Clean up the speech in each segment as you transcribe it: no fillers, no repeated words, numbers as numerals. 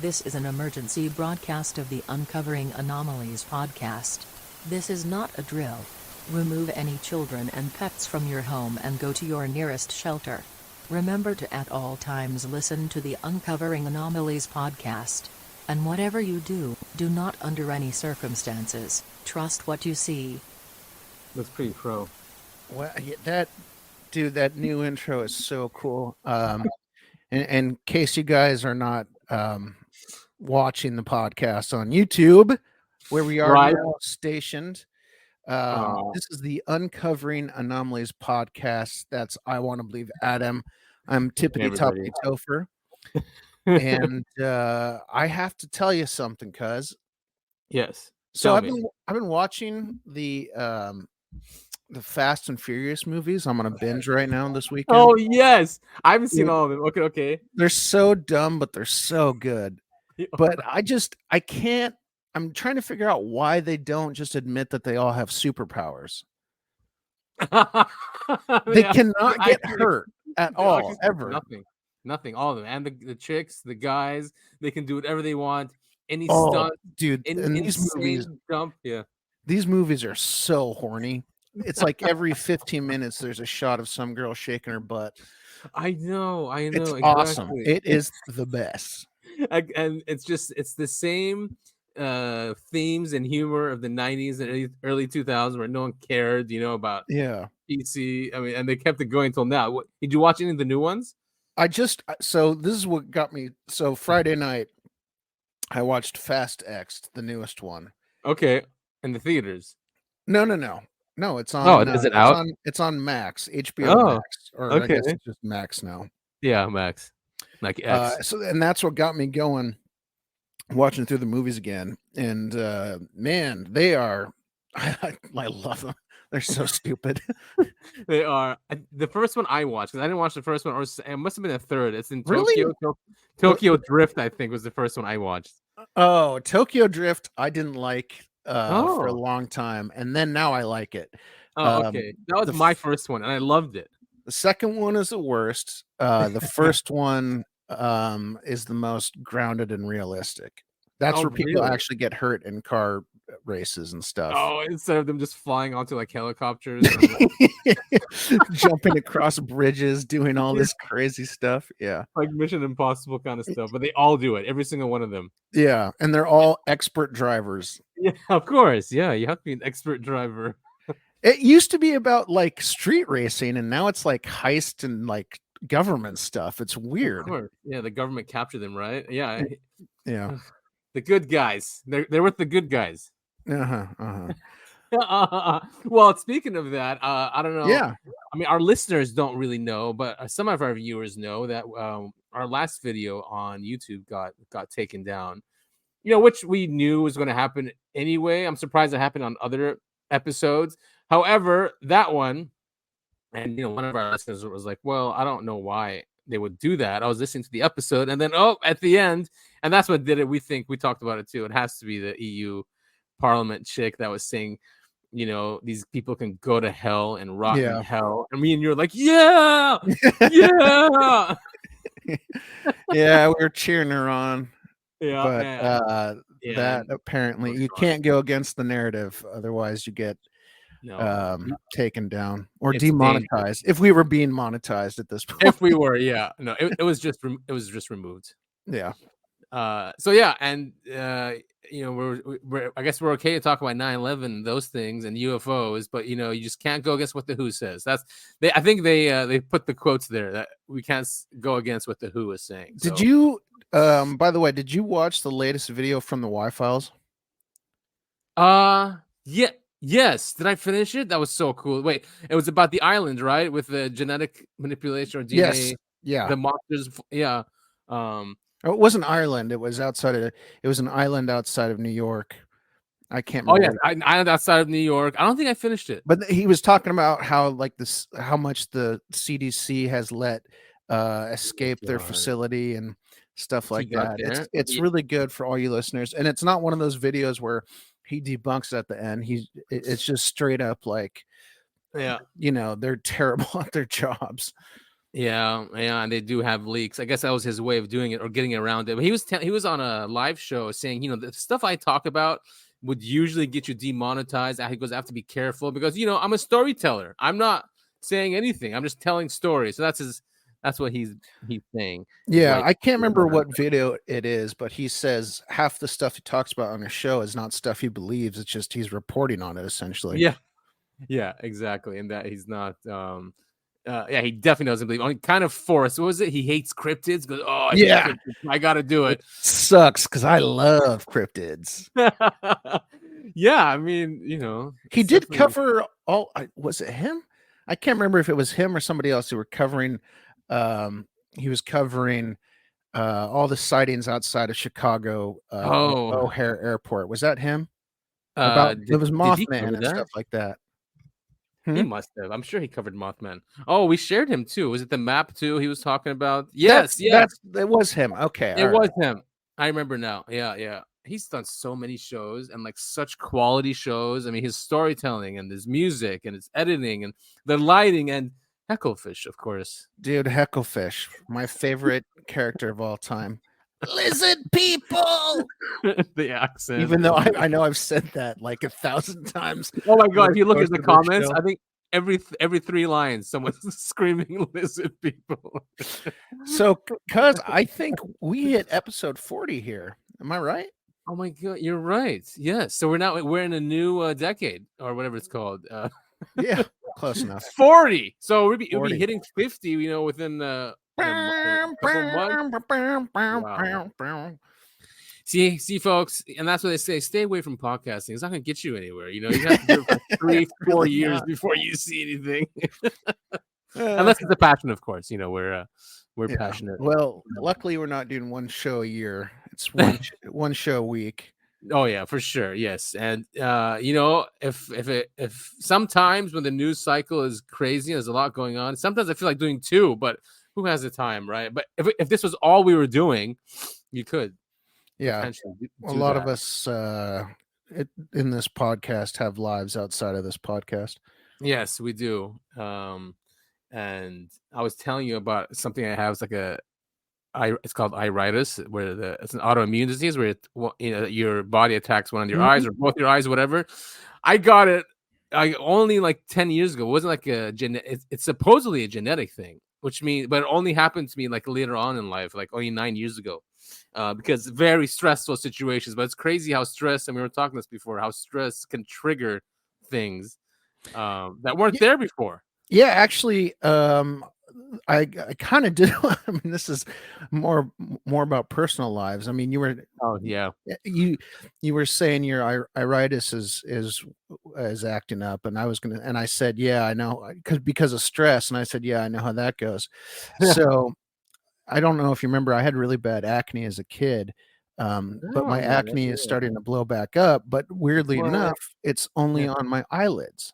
This is an emergency broadcast of the Uncovering Anomalies podcast. This is not a drill. Remove any children and pets from your home and go to your nearest shelter. Remember to at all times listen to the Uncovering Anomalies podcast. And whatever you do, do not under any circumstances trust what you see. That's pretty pro. Well, that new intro is so cool. In case you guys are not watching the podcast on YouTube, where we are now stationed, this is the Uncovering Anomalies podcast. That's I Want to Believe Adam. I'm Tippity Toppity Topher. And I have to tell you something, cuz. Yes. So I've been watching the Fast and Furious movies. I'm gonna binge right now this weekend. Oh yes, I haven't seen all of them. Okay. They're so dumb, but they're so good. But I can't. I'm trying to figure out why they don't just admit that they all have superpowers. They cannot get hurt at all, ever. Nothing. All of them, and the chicks, the guys, they can do whatever they want. Any stunt, dude. And these movies, these movies are so horny. It's like every 15 minutes there's a shot of some girl shaking her butt. I know. It's exactly awesome. It is the best. And it's the same themes and humor of the 90s and early 2000s where no one cared, about PC. I mean, and they kept it going until now. Did you watch any of the new ones? So this is what got me. So Friday night, I watched Fast X, the newest one. Okay, in the theaters. No, it's on. Oh, is it out? It's on Max, HBO Max, or okay. I guess it's just Max now. Yeah, Max, like X. And that's what got me going, watching through the movies again. And man, they are. I love them. They're so stupid. They are. The first one I watched, because I didn't watch the first one, or it must have been a third. It's in Tokyo Drift, I think, was the first one I watched. Oh, Tokyo Drift, I didn't like for a long time, and then now I like it. Okay. That was my first one, and I loved it. The second one is the worst. The first one is the most grounded and realistic. That's where people actually get hurt in car races and stuff. Oh, instead of them just flying onto like helicopters, jumping across bridges, doing all this crazy stuff. Yeah, like Mission Impossible kind of stuff. But they all do it, every single one of them. Yeah, and they're all expert drivers. Yeah, of course. Yeah, you have to be an expert driver. It used to be about like street racing, and now it's like heist and like government stuff. It's weird. Of course. Yeah, the government captured them, right? Yeah. Yeah. The good guys. They're with the good guys. Well, speaking of that, I don't know. Yeah. I mean, our listeners don't really know, but some of our viewers know that our last video on YouTube got taken down. Which we knew was going to happen anyway. I'm surprised it happened on other episodes. However, that one, and one of our listeners was like, "Well, I don't know why they would do that." I was listening to the episode, and then at the end, and that's what did it. We think we talked about it too. It has to be the EU Parliament chick that was saying, these people can go to hell and rot in hell. And me and you're like, yeah. Yeah, we were cheering her on. Yeah, but that apparently you can't go against the narrative, otherwise you get taken down or demonetized. If we were being monetized at this point, if we were, no, it was just removed. Yeah. And we're I guess we're okay to talk about 9/11, those things, and UFOs, but you just can't go against what the WHO says. I think they put the quotes there that we can't go against what the WHO is saying. Did you by the way, did you watch the latest video from the Y-Files? Yes. Did I finish it? That was so cool. Wait, it was about the island, right? With the genetic manipulation or DNA. Yes. Yeah. The monsters. Yeah. It wasn't Ireland. It was it was an island outside of New York. I can't remember. Oh, yeah. Island outside of New York. I don't think I finished it. But he was talking about how how much the CDC has let escape their facility and stuff like that. It's really good for all you listeners. And it's not one of those videos where he debunks at the end. It's just straight up like, they're terrible at their jobs. Yeah, and they do have leaks. I guess that was his way of doing it or getting around it. But he was on a live show saying, the stuff I talk about would usually get you demonetized. He goes, I have to be careful because I'm a storyteller. I'm not saying anything. I'm just telling stories. So that's what he's saying. Yeah, I can't remember what video it is, but he says half the stuff he talks about on his show is not stuff he believes. It's just he's reporting on it essentially. Yeah, exactly. And that he's not he definitely doesn't believe. Only kind of forced. What was it? He hates cryptids. Goes, I hate cryptids. I gotta do it. Sucks because I love cryptids. Yeah, I mean, he did cover all. Was it him? I can't remember if it was him or somebody else who were covering. He was covering all the sightings outside of Chicago O'Hare Airport. Was that him? It was Mothman and stuff like that. He must have. I'm sure he covered Mothman. Oh, we shared him too. Was it the map too he was talking about? Yes, it was him. Okay. It was him. I remember now. Yeah. He's done so many shows and like such quality shows. I mean, his storytelling and his music and his editing and the lighting and Hecklefish, of course. Dude, Hecklefish, my favorite character of all time. Lizard people. The accent. Even though I know I've said that like 1,000 times. Oh my god! If you look at the comments, I think every 3 lines someone's screaming "lizard people." So, cuz I think we hit episode 40 here. Am I right? Oh my god, you're right. Yes. So we're in a new decade or whatever it's called. Yeah, close enough. 40. So we'll be hitting 50. Within a couple months. Wow. See, folks, and that's what they say. Stay away from podcasting. It's not going to get you anywhere. You have to do it for 3-4 years before you see anything. Unless it's a passion, of course. We're passionate. Well, luckily we're not doing one show a year. It's one show a week. Oh yeah, for sure. Yes, and if sometimes when the news cycle is crazy, there's a lot going on. Sometimes I feel like doing 2, but who has the time, right? But if this was all we were doing, you could. Yeah, a lot of us in this podcast have lives outside of this podcast. Yes, we do. And I was telling you about something I have. It's like it's called iritis, where it's an autoimmune disease where your body attacks one of your eyes or both your eyes, whatever. I got it only like 10 years ago. It wasn't like it's supposedly a genetic thing, which means, but it only happened to me like later on in life, like only 9 years ago. Because very stressful situations, but it's crazy how stress, and we were talking this before, how stress can trigger things that weren't there before. Yeah, actually, I kind of did. I mean, this is more about personal lives. I mean, you were you were saying your iritis is acting up, and I said, yeah, I know, because of stress, and I said, yeah, I know how that goes. So I don't know if you remember, I had really bad acne as a kid, but my acne is starting to blow back up. But weirdly enough, it's only on my eyelids.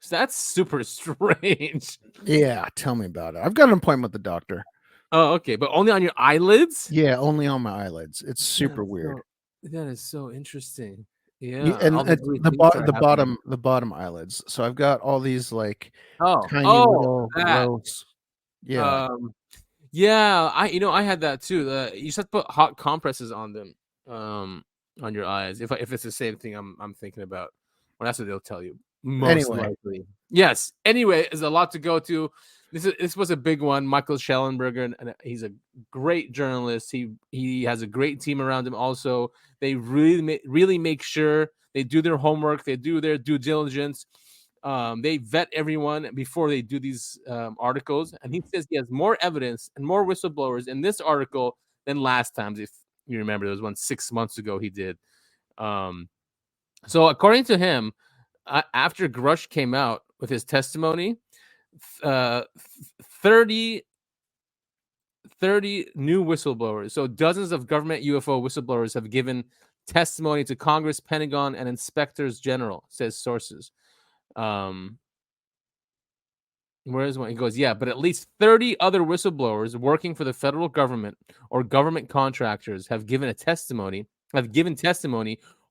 So that's super strange. Yeah, tell me about it. I've got an appointment with the doctor. Oh, okay, but only on your eyelids? Yeah, only on my eyelids. It's super weird. That is so interesting. Yeah, and the bottom eyelids. So I've got all these like tiny little growths. Yeah. Yeah, I had that too. You just have to put hot compresses on them, on your eyes. If it's the same thing I'm thinking about, well, that's what they'll tell you. Most likely. Yes. Anyway, there's a lot to go to. This was a big one. Michael Schellenberger, and he's a great journalist. He has a great team around him. Also, they really make sure they do their homework. They do their due diligence. They vet everyone before they do these articles, and he says he has more evidence and more whistleblowers in this article than last times. If you remember, there was one 6 months ago he did. So according to him, after Grush came out with his testimony, 30 new whistleblowers, so dozens of government UFO whistleblowers, have given testimony to Congress, Pentagon, and inspectors general, says sources. Where is one? He goes, yeah, but at least 30 other whistleblowers working for the federal government or government contractors have given testimony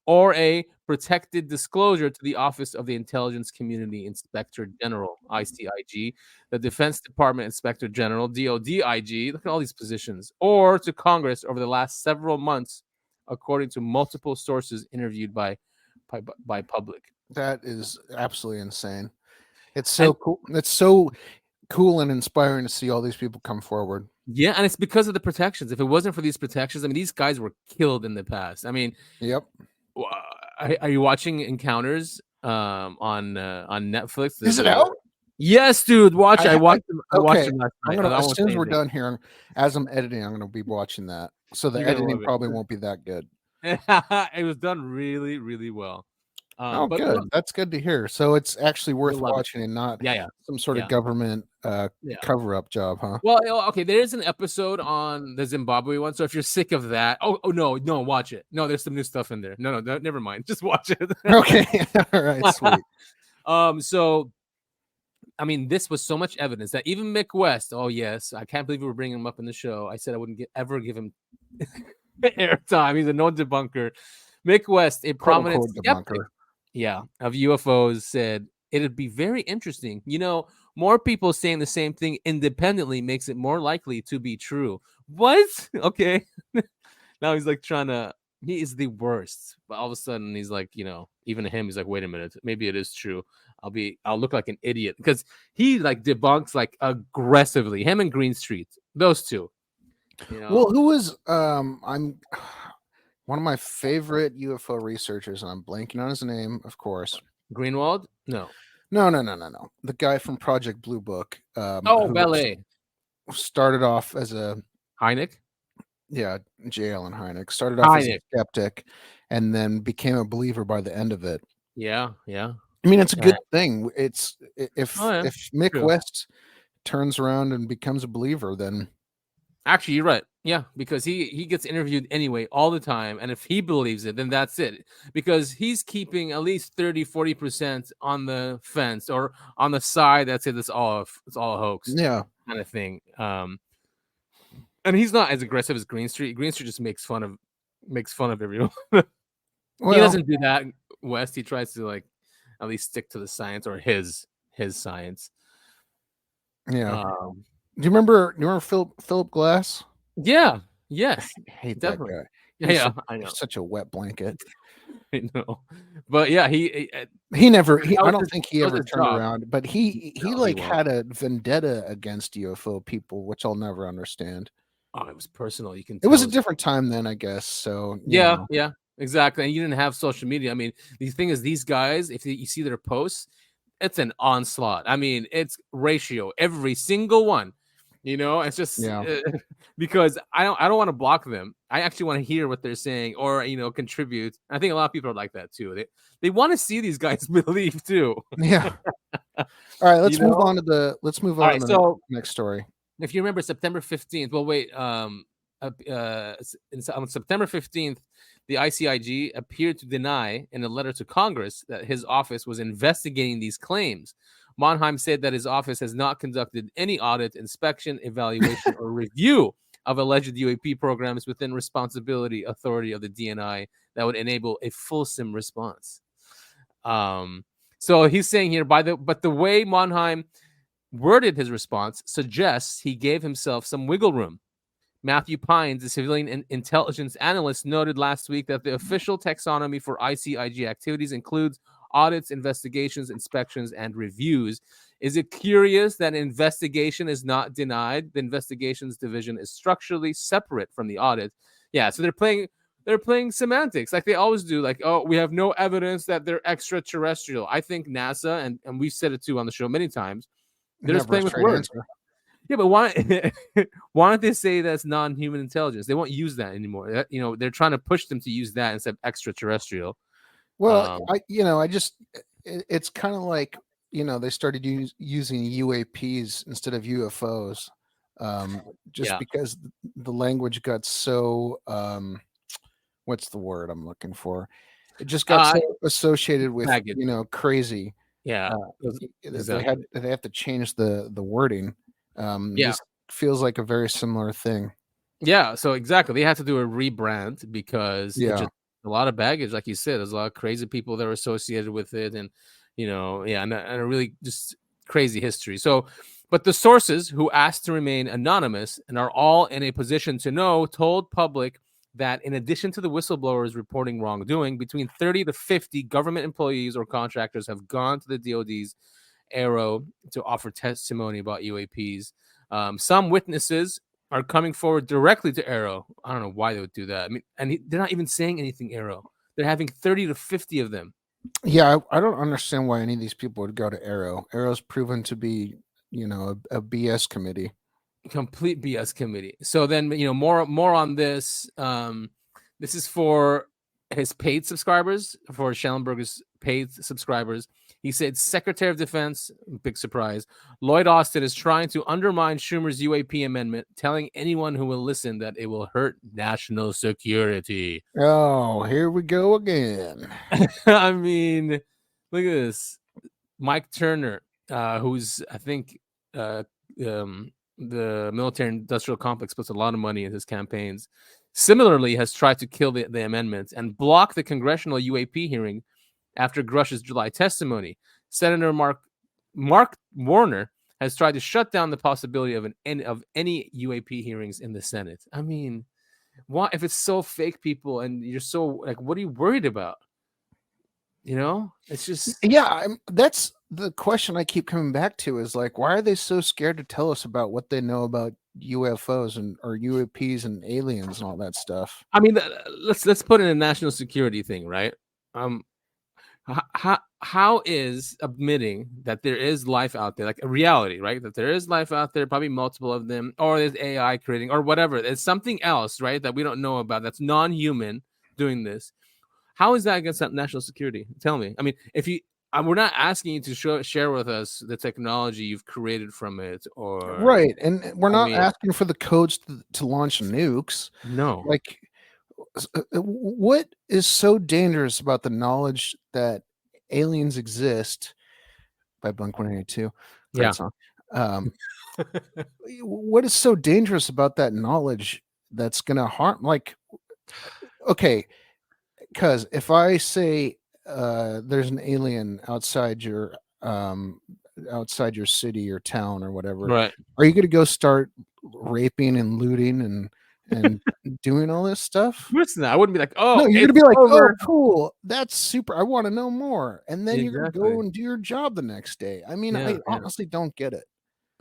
or a protected disclosure to the Office of the Intelligence Community Inspector General, ICIG, the Defense Department Inspector General, DODIG, look at all these positions, or to Congress over the last several months, according to multiple sources interviewed by public. That is absolutely insane. It's so cool. It's so cool and inspiring to see all these people come forward. Yeah, and it's because of the protections. If it wasn't for these protections, I mean, these guys were killed in the past. I mean, yep. Are you watching Encounters on Netflix? Is it out? Yes, dude. Watch. I watched them last night. As soon as we're done here, as I'm editing, I'm going to be watching that. So the editing probably won't be that good. It was done really, really well. Good. That's good to hear. So it's actually worth watching and not some sort of government cover-up job, huh? Well, okay. There's an episode on the Zimbabwe one. So if you're sick of that, no, watch it. No, there's some new stuff in there. No, never mind. Just watch it. Okay. All right. Sweet. So, I mean, this was so much evidence that even Mick West. Oh yes, I can't believe we were bringing him up in the show. I said I wouldn't ever give him airtime. He's a known debunker. Mick West, a prominent skeptic, of UFOs, said it'd be very interesting. More people saying the same thing independently makes it more likely to be true. What? Okay. Now he's like he is the worst. But all of a sudden he's like, even to him, he's like, wait a minute, maybe it is true. I'll look like an idiot because he like debunks like aggressively. Him and Greenstreet, those two. Well, who was I'm one of my favorite UFO researchers, and I'm blanking on his name, of course. Greenwald? No. The guy from Project Blue Book. Ballet. Started off as a Hynek? Yeah, J. Allen Hynek. Started off as a skeptic and then became a believer by the end of it. Yeah. I mean, it's a good thing. It's if Mick West turns around and becomes a believer, then actually you're right. Yeah, because he gets interviewed anyway all the time, and if he believes it, then that's it. Because he's keeping at least 30-40% on the fence or on the side that says it's all a hoax. Yeah, kind of thing. And he's not as aggressive as Greenstreet. Greenstreet just makes fun of everyone. He doesn't do that. West, he tries to like at least stick to the science or his science. Yeah. Do you remember Philip Glass? Yeah. Yes. I hate definitely. That guy. I know. Such a wet blanket. I know. But yeah, he never. I don't think he ever turned around. But he had a vendetta against UFO people, which I'll never understand. Oh, it was personal. You can. It was a different time then, I guess. So yeah, exactly. And you didn't have social media. I mean, the thing is, these guys, if you see their posts, it's an onslaught. I mean, it's ratio every single one. It's just because I don't want to block them. I actually want to hear what they're saying or contribute. I think a lot of people are like that too. They want to see these guys believe too. Yeah. All right, let's move on to the next story. If you remember September 15th, well, wait, on September 15th, the ICIG appeared to deny in a letter to Congress that his office was investigating these claims. Monheim said that his office has not conducted any audit, inspection, evaluation, or review of alleged UAP programs within responsibility authority of the DNI that would enable a fulsome response. So he's saying here, but the way Monheim worded his response suggests he gave himself some wiggle room. Matthew Pines, a civilian intelligence analyst, noted last week that the official taxonomy for ICIG activities includes audits, investigations, inspections, and reviews. Is it curious that an investigation is not denied? The investigations division is structurally separate from the audit. Yeah, so they're playing semantics like they always do. Like, oh, we have no evidence that they're extraterrestrial. I think NASA, and we've said it too on the show many times, they're just playing with words. Yeah, but why don't they say that's non-human intelligence? They won't use that anymore. They're trying to push them to use that instead of extraterrestrial. Well, it's kind of like, they started using UAPs instead of UFOs, because the language got so, what's the word I'm looking for? It just got so associated with, crazy. Yeah. Exactly. They have to change the wording. This feels like a very similar thing. Yeah, so exactly. They had to do a rebrand because a lot of baggage, like you said. There's a lot of crazy people that are associated with it, and and a really just crazy history. So, but the sources who asked to remain anonymous and are all in a position to know told public that in addition to the whistleblowers reporting wrongdoing, between 30 to 50 government employees or contractors have gone to the DoD's Arrow to offer testimony about UAPs. Some witnesses are coming forward directly to Arrow. I don't know why they would do that. I mean, and they're not even saying anything, Arrow. They're having 30 to 50 of them. Yeah, I don't understand why any of these people would go to Arrow. Arrow's proven to be, a BS committee. Complete BS committee. So then, more on this. This is for his paid subscribers, for Schellenberger's paid subscribers. He said Secretary of Defense, big surprise, Lloyd Austin is trying to undermine Schumer's UAP amendment, telling anyone who will listen that it will hurt national security. Oh, here we go again. I mean, look at this. Mike Turner, who's, I think, the military industrial complex puts a lot of money in his campaigns, similarly has tried to kill the amendments and block the congressional UAP hearing after Grush's July testimony. Senator Mark Warner has tried to shut down the possibility of any UAP hearings in the Senate. I mean, why, if it's so fake, people, and you're so like, what are you worried about? It's just, yeah. That's the question I keep coming back to is like, why are they so scared to tell us about what they know about UFOs or UAPs and aliens and all that stuff? I mean, let's put in a national security thing, right? How is admitting that there is life out there, like a reality, right? That there is life out there, probably multiple of them, or there's AI creating, or whatever. It's something else, right, that we don't know about, that's non-human doing this. How is that against national security? Tell me. I mean, we're not asking you to share with us the technology you've created from it, or right, and we're not asking for the codes to launch nukes. No. Like, what is so dangerous about the knowledge that aliens exist? By Blink-182. Yeah. Song. What is so dangerous about that knowledge that's going to harm? Like, okay, because if I say there's an alien outside your city or town or whatever, right, are you going to go start raping and looting and doing all this stuff? I wouldn't be like, oh, no, you're gonna be like, oh, cool, that's super, I want to know more, and then you're gonna go and do your job the next day. I mean, I honestly don't get it.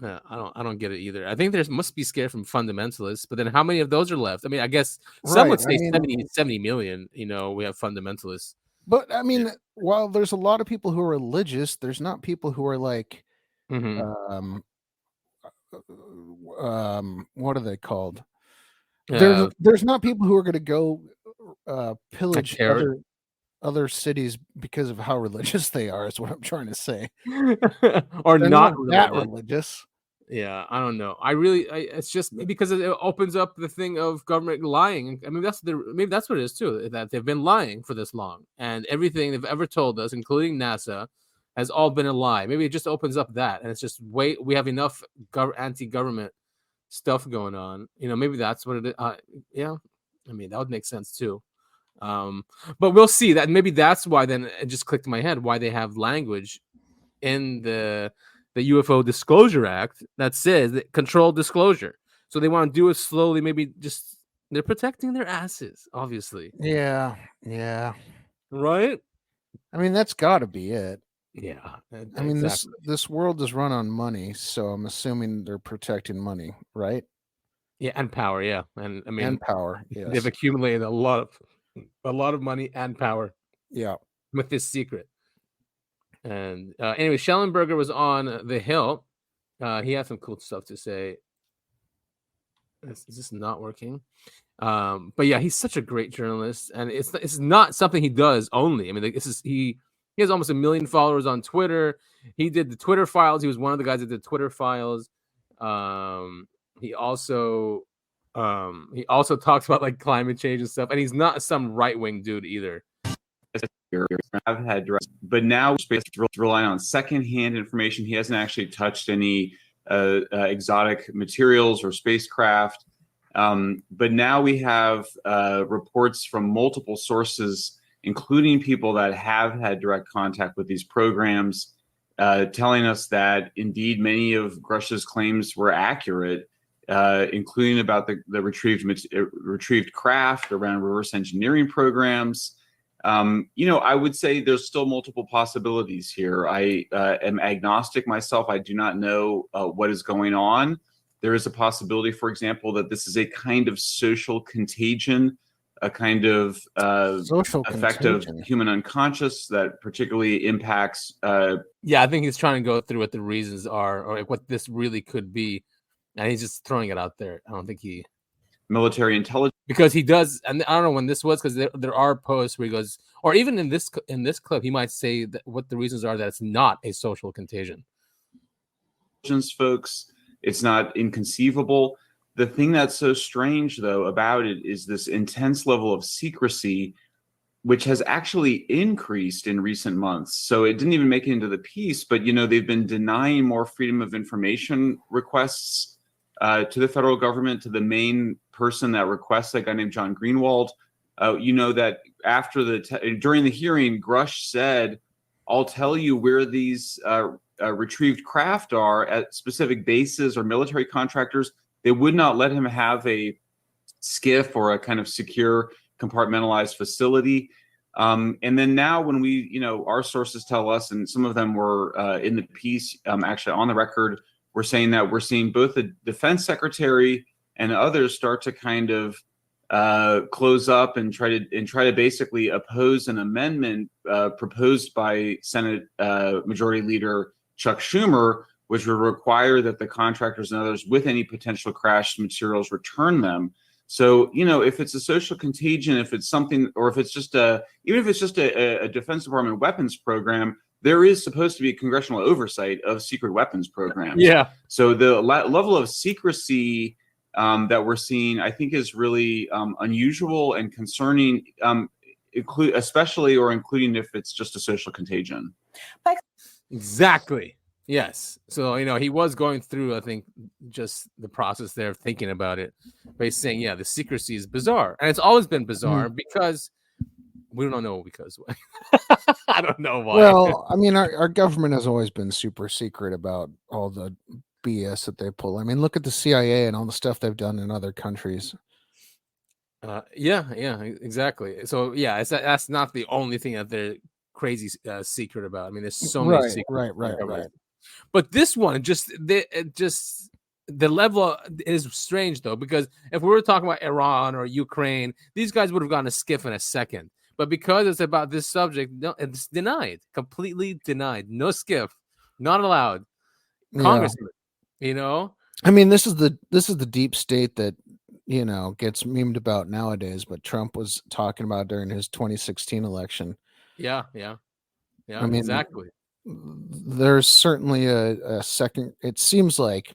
Yeah, I don't get it either. I think there must be scared from fundamentalists, but then how many of those are left? I mean, I guess some would say 70 million. We have fundamentalists. But I mean, while there's a lot of people who are religious, there's not people who are like, what are they called? There's not people who are going to go pillage other cities because of how religious they are, is what I'm trying to say. Or they're not that religious. Yeah, I don't know. It's just because it opens up the thing of government lying. I mean, maybe that's what it is too, that they've been lying for this long, and everything they've ever told us, including NASA, has all been a lie. Maybe it just opens up that, and it's just we have enough anti-government stuff going on. Maybe that's what it is. Yeah, I mean, that would make sense too. But we'll see. That maybe that's why. Then it just clicked in my head why they have language in the UFO Disclosure Act that says that controlled disclosure. So they want to do it slowly. Maybe just they're protecting their asses, obviously. Yeah. Right. I mean, that's got to be it. Yeah. I mean, this world is run on money, so I'm assuming they're protecting money, right? Yeah, and power. Yeah, and I mean, and power. Yes. They've accumulated a lot of money and power. Yeah, with this secret. And anyway, Schellenberger was on The Hill. He had some cool stuff to say. Is this not working? But yeah, he's such a great journalist, and it's not something he does only. I mean, he has almost 1 million followers on Twitter. He did the Twitter Files. He was one of the guys that did Twitter Files. He also talks about like climate change and stuff, and he's not some right-wing dude either. I've had, but now space relying on secondhand information. He hasn't actually touched any exotic materials or spacecraft. But now we have reports from multiple sources, including people that have had direct contact with these programs, telling us that indeed many of Grush's claims were accurate, including about the retrieved craft, around reverse engineering programs. I would say there's still multiple possibilities here. I am agnostic myself. I do not know what is going on. There is a possibility, for example, that this is a kind of social contagion, a kind of Social effect contagion. of human unconscious that particularly impacts. Yeah, I think he's trying to go through what the reasons are, or like what this really could be, and he's just throwing it out there. I don't think he Military intelligence, because he does, and I don't know when this was, because there are posts where he goes, or even in this clip, he might say that what the reasons are that it's not a social contagion. folks. It's not inconceivable. The thing that's so strange, though, about it is this intense level of secrecy, which has actually increased in recent months. So it didn't even make it into the piece, but they've been denying more freedom of information requests to the federal government, to the main person that requests, a guy named John Greenwald. That after during the hearing, Grush said, "I'll tell you where these retrieved craft are at specific bases or military contractors." They would not let him have a skiff or a kind of secure compartmentalized facility. And then now when our sources tell us, and some of them were in the piece, actually on the record, we're saying that we're seeing both the defense secretary and others start to kind of close up and try to basically oppose an amendment proposed by Senate Majority Leader Chuck Schumer, which would require that the contractors and others with any potential crashed materials return them. So, if it's a social contagion, if it's something, or if it's just even if it's just a Defense Department weapons program, there is supposed to be congressional oversight of secret weapons programs. Yeah. So the level of secrecy that we're seeing, I think, is really unusual and concerning, including if it's just a social contagion. Exactly. Yes. So, he was going through, I think, just the process there of thinking about it. But he's saying, yeah, the secrecy is bizarre. And it's always been bizarre because we don't know because I don't know why. Well, I mean, our government has always been super secret about all the BS that they pull. I mean, look at the CIA and all the stuff they've done in other countries. Yeah, exactly. So, yeah, that's not the only thing that they're crazy secret about. I mean, there's so many secrets. Right. But this one, the level is strange, though, because if we were talking about Iran or Ukraine, these guys would have gotten a skiff in a second. But because it's about this subject, no, it's denied, completely denied. No skiff, not allowed. Congressman, I mean, this is the deep state that gets memed about nowadays, but Trump was talking about during his 2016 election. Yeah. I mean, exactly. There's certainly a second. It seems like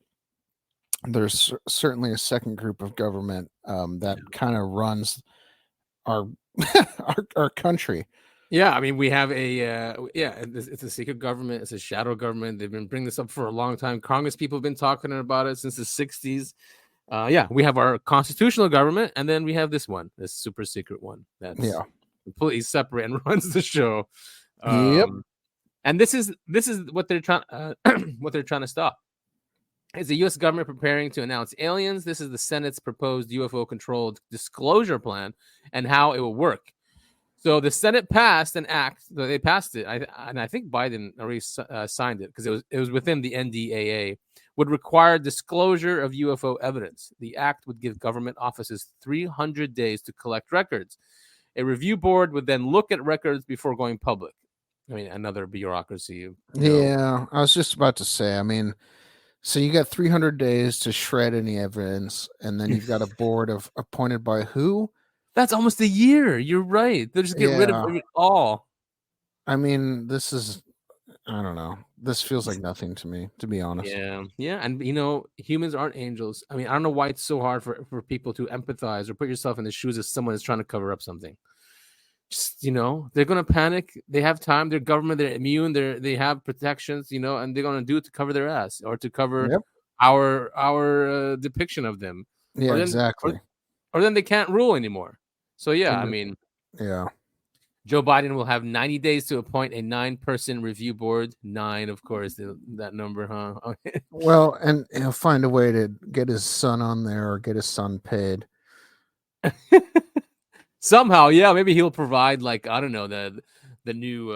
there's certainly a second group of government that kind of runs our our country. Yeah, I mean, we have it's a secret government. It's a shadow government. They've been bringing this up for a long time. Congress people have been talking about it since the 60s. We have our constitutional government, and then we have this super secret one that's completely separate and runs the show. Yep. And this is what they're trying to stop. Is the U.S. government preparing to announce aliens? This is the Senate's proposed UFO-controlled disclosure plan and how it will work. So the Senate passed an act. They passed it, and I think Biden already signed it because it was within the NDAA. Would require disclosure of UFO evidence. The act would give government offices 300 days to collect records. A review board would then look at records before going public. I mean, another bureaucracy. Yeah, I was just about to say. I mean, so you got 300 days to shred any evidence, and then you've got a board appointed by who? That's almost a year. You're right. They'll just get rid of it all. I mean, I don't know. This feels like nothing to me, to be honest. Yeah. And, humans aren't angels. I mean, I don't know why it's so hard for people to empathize or put yourself in the shoes of someone that's trying to cover up something. Just, they're going to panic. They have time. They're government. They're immune. they have protections, and they're going to do it to cover their ass or to cover our depiction of them. Yeah, or then, exactly. or then they can't rule anymore. So yeah, I And- mean, Yeah. Joe Biden will have 90 days to appoint a 9-person review board. 9, of course, that number, huh? Well, and he'll find a way to get his son on there or get his son paid. Somehow, yeah, maybe he'll provide, like, I don't know, the new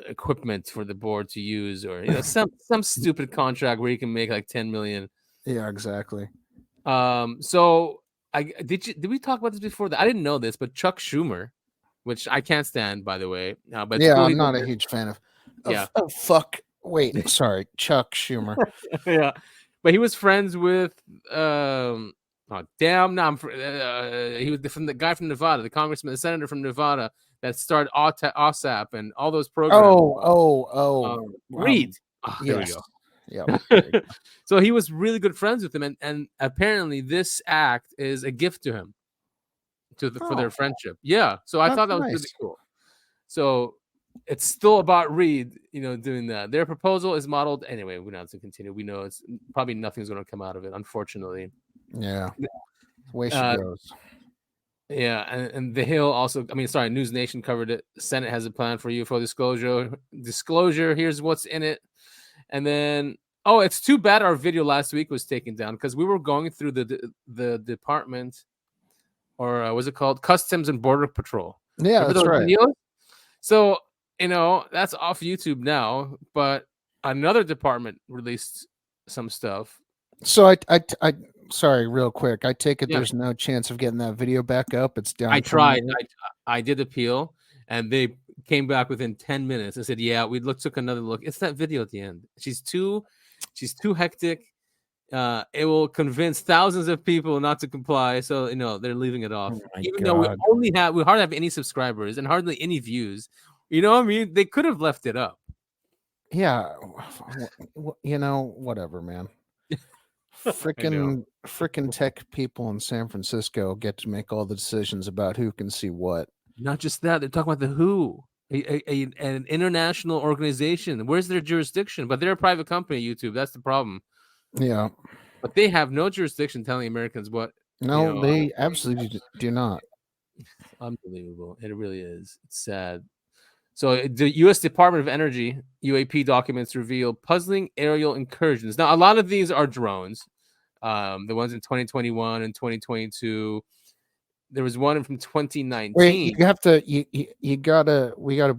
equipment for the board to use, or some stupid contract where you can make like 10 million. Yeah, exactly. So did we talk about this before? I didn't know this, but Chuck Schumer, which I can't stand, by the way. But it's Yeah, cool I'm he's not on a there. huge fan of. Yeah. Oh fuck! Wait, sorry, Chuck Schumer. Yeah, but he was friends with oh damn, no, he was from the guy from Nevada, the congressman, the senator from Nevada that started OSAP and all those programs. Reed. There we Yes. go. Yeah. So he was really good friends with him, and apparently this act is a gift to him for their friendship. Yeah, so I thought that was really cool. So it's still about Reed, doing that. Their proposal is modeled anyway. We don't have to continue. We know it's probably nothing's going to come out of it, unfortunately. Yeah, the way she goes. Yeah, and the Hill also. News Nation covered it. The Senate has a plan for UFO disclosure. Here's what's in it, and then it's too bad our video last week was taken down because we were going through the department, or was it called Customs and Border Patrol? Yeah, Remember that's those right. videos? So, that's off YouTube now, but another department released some stuff. So I sorry, real quick. I take it there's no chance of getting that video back up. It's down. I tried. I did appeal, and they came back within 10 minutes and said, "Yeah, we took another look. It's that video at the end. She's too hectic. It will convince thousands of people not to comply. So they're leaving it off. Even though we hardly have any subscribers and hardly any views. They could have left it up. Yeah, whatever, man. Freaking tech people in San Francisco get to make all the decisions about who can see what. Not just that, they're talking about the WHO, an international organization. Where's their jurisdiction? But they're a private company, YouTube. That's the problem. Yeah. But they have no jurisdiction telling Americans what. No, they absolutely do not. Unbelievable. It really is. It's sad. So the U.S. Department of Energy UAP documents reveal puzzling aerial incursions. Now, a lot of these are drones. The ones in 2021 and 2022. There was one from 2019. Wait, you have to. We have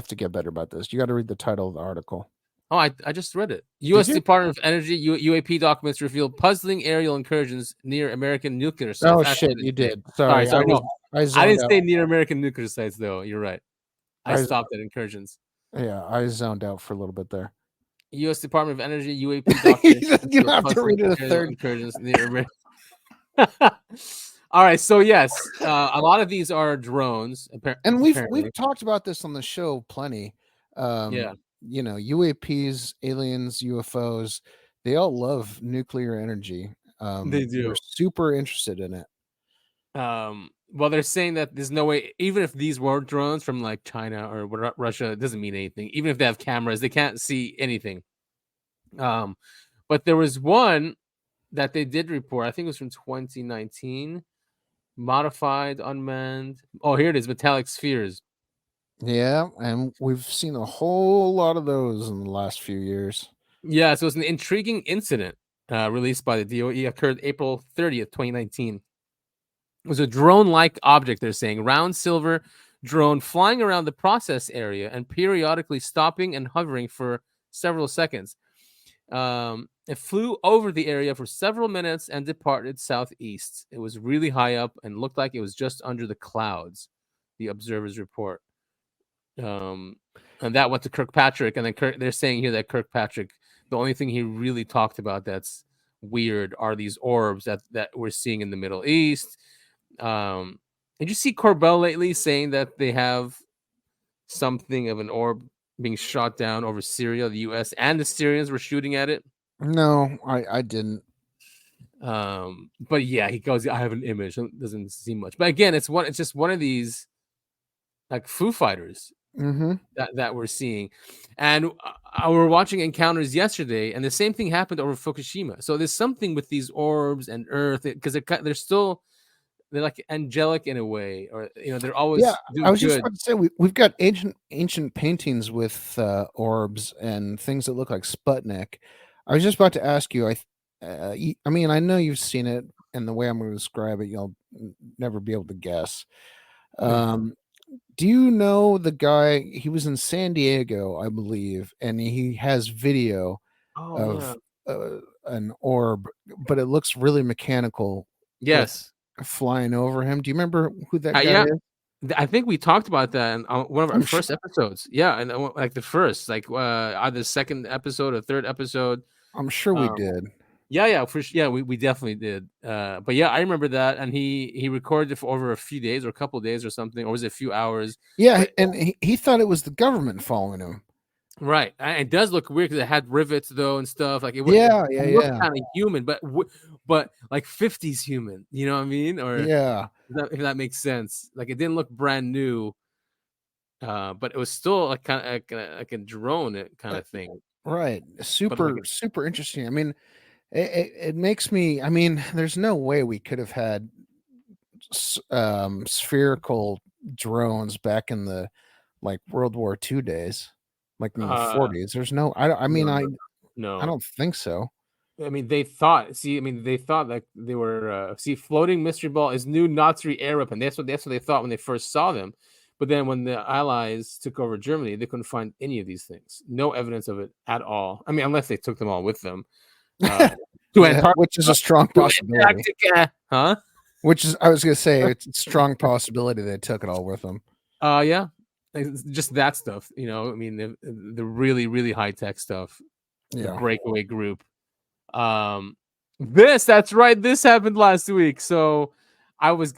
to get better about this. You got to read the title of the article. Oh, I just read it. U.S. Department of Energy UAP documents reveal puzzling aerial incursions near American nuclear sites. Oh shit, you did. Sorry, I didn't say near American nuclear sites though. You're right. I stopped at incursions. Yeah, I zoned out for a little bit there. U.S. Department of Energy UAP documents. You don't have to read it a third. Incursions near American. All right, so yes, a lot of these are drones, and we've talked about this on the show plenty. UAPs, aliens, UFOs, they all love nuclear energy. They do. They're super interested in it. Well, they're saying that there's no way, even if these were drones from like China or Russia, it doesn't mean anything. Even if they have cameras, they can't see anything. But there was one that they did report. I think it was from 2019. Modified unmanned. Oh, here it is. Metallic spheres. Yeah, and we've seen a whole lot of those in the last few years. Yeah, so it's an intriguing incident released by the DOE. Occurred April 30th, 2019. It was a drone-like object, they're saying. Round silver drone flying around the process area and periodically stopping and hovering for several seconds. It flew over the area for several minutes and departed southeast. It was really high up and looked like it was just under the clouds, the observers report. And that went to Kirkpatrick, and then they're saying here that Kirkpatrick, the only thing he really talked about that's weird are these orbs that we're seeing in the Middle East. Did you see Corbell lately saying that they have something of an orb being shot down over Syria? The U.S. and the Syrians were shooting at it. No, I didn't. But yeah, he goes, I have an image. It doesn't seem much, but again, it's just one of these like Foo Fighters that we're seeing. And we were watching Encounters yesterday, and the same thing happened over Fukushima. So there's something with these orbs and Earth, because they're like angelic in a way, or they're always Yeah, do I was just good. about to say we've got ancient paintings with orbs and things that look like Sputnik. I was just about to ask you. I mean, I know you've seen it, and the way I'm going to describe it, you'll never be able to guess. Do you know the guy? He was in San Diego, I believe, and he has video of an orb, but it looks really mechanical. Yes. Flying over him. Do you remember who that guy Yeah. is? I think we talked about that in one of our I'm first episodes. Yeah, and like the first, like either second episode or third episode. I'm sure we did. Yeah, we definitely did. But yeah, I remember that, and he recorded it for over a few days or a couple of days or something, or was it a few hours? Yeah, But, and he thought it was the government following him. right, and it does look weird because it had rivets though and stuff. Like it looked kind of human, but like 50s human. You know what I mean? Or if that makes sense. Like it didn't look brand new, but it was still like kind of like a drone kind of thing. Right, super interesting. I mean, it makes me. I mean, there's no way we could have had spherical drones back in the like World War II days, like in the 40s. There's no. I don't think so. I mean, they thought like they were floating mystery ball is new Nazi air weapon. That's what they thought when they first saw them. But then when the Allies took over Germany, they couldn't find any of these things. No evidence of it at all. I mean, unless they took them all with them. Which is a strong possibility. Huh? Which is, I was going to say, it's a strong possibility they took it all with them. Yeah. Just that stuff, I mean, the really, really high tech stuff. Yeah. The breakaway group. That's right. This happened last week. So I was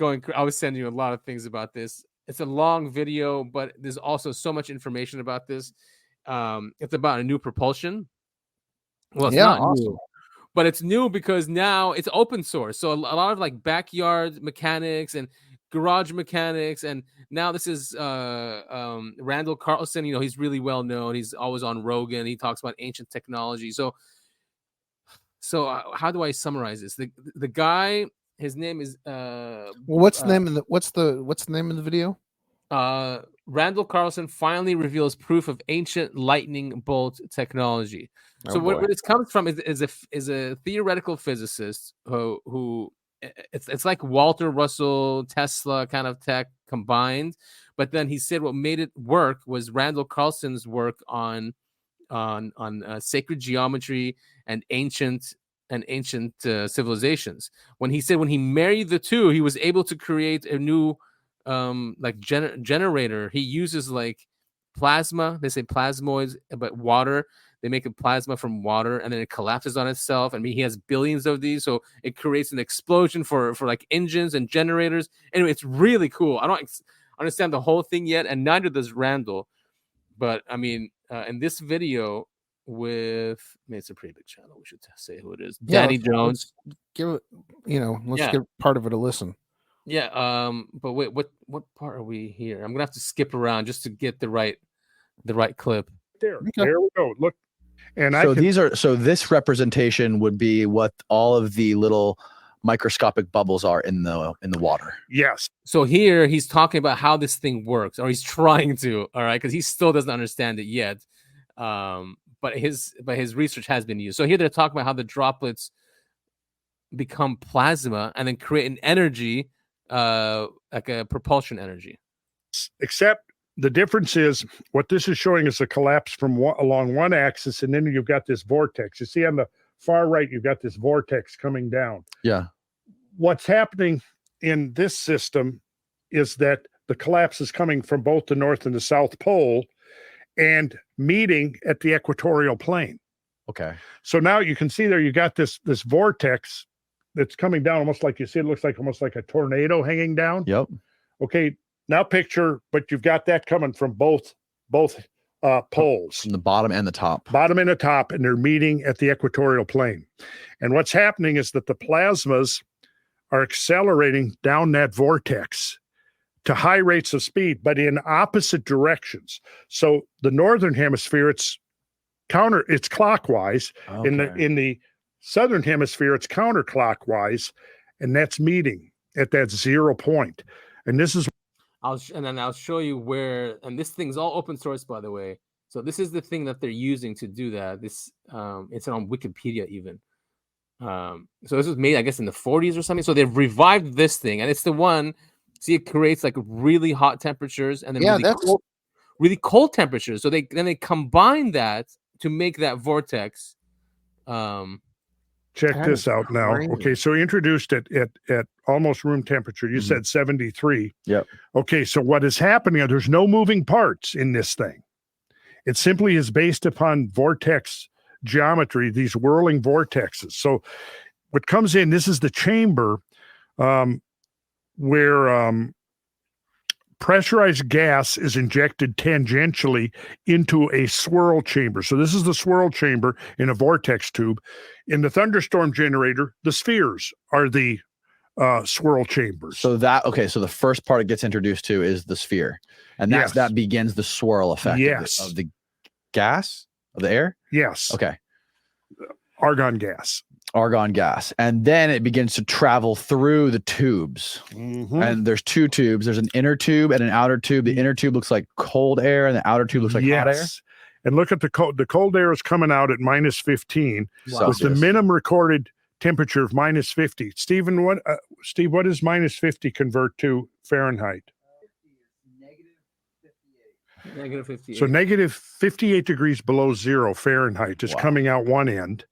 sending you a lot of things about this. It's a long video, but there's also so much information about this. It's about a new propulsion. Well, it's not new, but it's new because now it's open source. So a lot of like backyard mechanics and garage mechanics, and now this is Randall Carlson. He's really well known. He's always on Rogan. He talks about ancient technology. So how do I summarize this? The guy, his name is what's the name of the video? Randall Carlson finally reveals proof of ancient lightning bolt technology. So what it comes from is a theoretical physicist who it's like Walter Russell, Tesla kind of tech combined. But then he said what made it work was Randall Carlson's work on sacred geometry and ancient civilizations. When he married the two, he was able to create a new generator. He uses like plasma. They say plasmoids, but water. They make a plasma from water, and then it collapses on itself. I mean, he has billions of these, so it creates an explosion for like engines and generators. Anyway, it's really cool. I don't understand the whole thing yet, and neither does Randall. But I mean, in this video it's a pretty big channel. We should say who it is. Danny Jones. Give it, let's give part of it a listen. Yeah. But wait, what part are we here? I'm gonna have to skip around just to get the right clip. There we go. Look, and this representation would be what all of the little microscopic bubbles are in the water. Yes. So here he's talking about how this thing works, or he's trying to. All right, because he still doesn't understand it yet. But his research has been used. So here they're talking about how the droplets become plasma and then create an energy, like a propulsion energy. Except the difference is what this is showing is a collapse from along one axis, and then you've got this vortex. You see on the far right, you've got this vortex coming down. Yeah. What's happening in this system is that the collapse is coming from both the North and the South Pole and meeting at the equatorial plane. Okay. So now you can see there you got this vortex that's coming down, almost like you see it looks like almost like a tornado hanging down. Yep. Okay. Now picture, but you've got that coming from both poles. From the bottom and the top. Bottom and the top, and they're meeting at the equatorial plane. And what's happening is that the plasmas are accelerating down that vortex to high rates of speed, but in opposite directions. So the northern hemisphere, it's it's clockwise. In Okay. the southern hemisphere, it's counterclockwise, and that's meeting at that 0 point. And this is And then I'll show you where. And this thing's all open source, by the way. So this is the thing that they're using to do that. This it's on Wikipedia even. So this was made, I guess, in the 40s or something. So they've revived this thing, and it's the one. See, it creates like really hot temperatures and then really cold temperatures. So they combine that to make that vortex. Check this out now. crazy. Okay, so introduced at almost room temperature. You said 73. Yep. Okay, so what is happening? There's no moving parts in this thing. It simply is based upon vortex geometry, these whirling vortexes. So what comes in, this is the chamber where pressurized gas is injected tangentially into a swirl chamber. So this is the swirl chamber in a vortex tube. In the thunderstorm generator, the spheres are the swirl chambers. So the first part it gets introduced to is the sphere, and that begins the swirl effect of the gas of the air. Yes. Okay. Argon gas. And then it begins to travel through the tubes. And there's two tubes. There's an inner tube and an outer tube. The inner tube looks like cold air, and the outer tube looks like hot air. And look at the cold air is coming out at minus 15 Wow. with the minimum recorded temperature of minus 50. Stephen, what does minus 50 convert to Fahrenheit? Negative 58. So negative 58 degrees below zero Fahrenheit is coming out one end.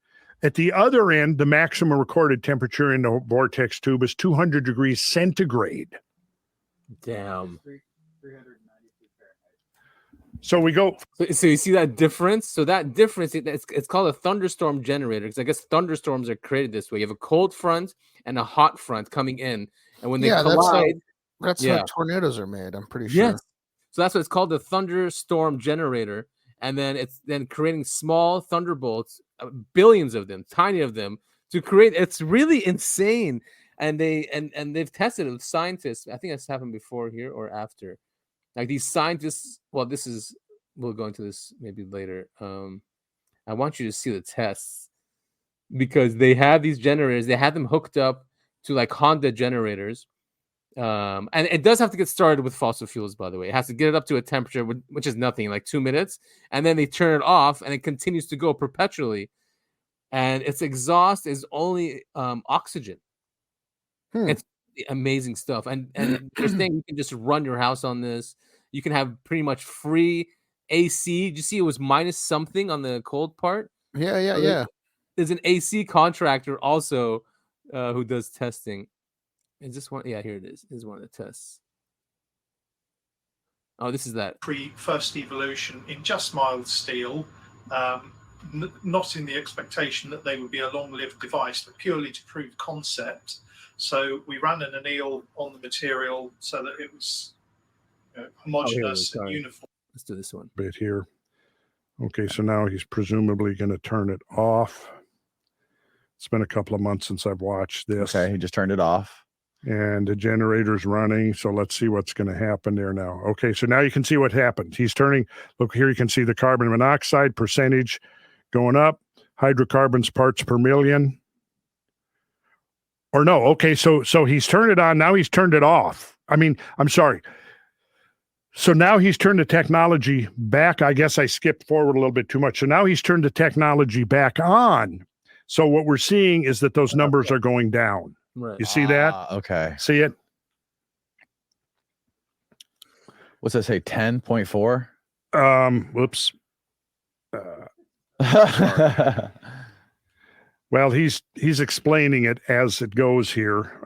At the other end, the maximum recorded temperature in the vortex tube is 200 degrees centigrade. Damn. So we go. So you see that difference? So that difference, it's called a thunderstorm generator, because I guess thunderstorms are created this way. You have a cold front and a hot front coming in, and when they collide, that's how tornadoes are made. I'm pretty sure. yes. So that's what it's called, the thunderstorm generator, and then it's then creating small thunderbolts, billions of them, tiny of them, to create. It's really insane, and they've tested it with scientists. I think that's happened before here or after. Like these scientists, we'll go into this maybe later. I want you to see the tests, because they have these generators. They have them hooked up to like Honda generators. And it does have to get started with fossil fuels, by the way. It has to get it up to a temperature, which is nothing, like 2 minutes. And then they turn it off, and it continues to go perpetually. And its exhaust is only oxygen. It's amazing stuff. And they're saying you can just run your house on this. You can have pretty much free AC. Did you see it was minus something on the cold part? Yeah. There's an AC contractor also who does testing. Is this one? Yeah, here it is. This is one of the tests. Oh, this is that. First evolution in just mild steel, not in the expectation that they would be a long-lived device, but purely to prove concept. So we ran an anneal on the material so that it was homogeneous and uniform. Let's do this one. Bit here. Okay, so now he's presumably going to turn it off. It's been a couple of months since I've watched this. Okay, he just turned it off. And the generator's running, so let's see what's going to happen there now. Okay, so now you can see what happened. He's turning. Look here, you can see the carbon monoxide percentage going up, hydrocarbons parts per million. Or no, okay, so he's turned it on. Now he's turned it off. I'm sorry. So now he's turned the technology back. I guess I skipped forward a little bit too much. So now he's turned the technology back on. So what we're seeing is that those numbers are going down. Right. You see that? Okay. See it? What's that say? 10.4? Whoops. Well, he's explaining it as it goes here.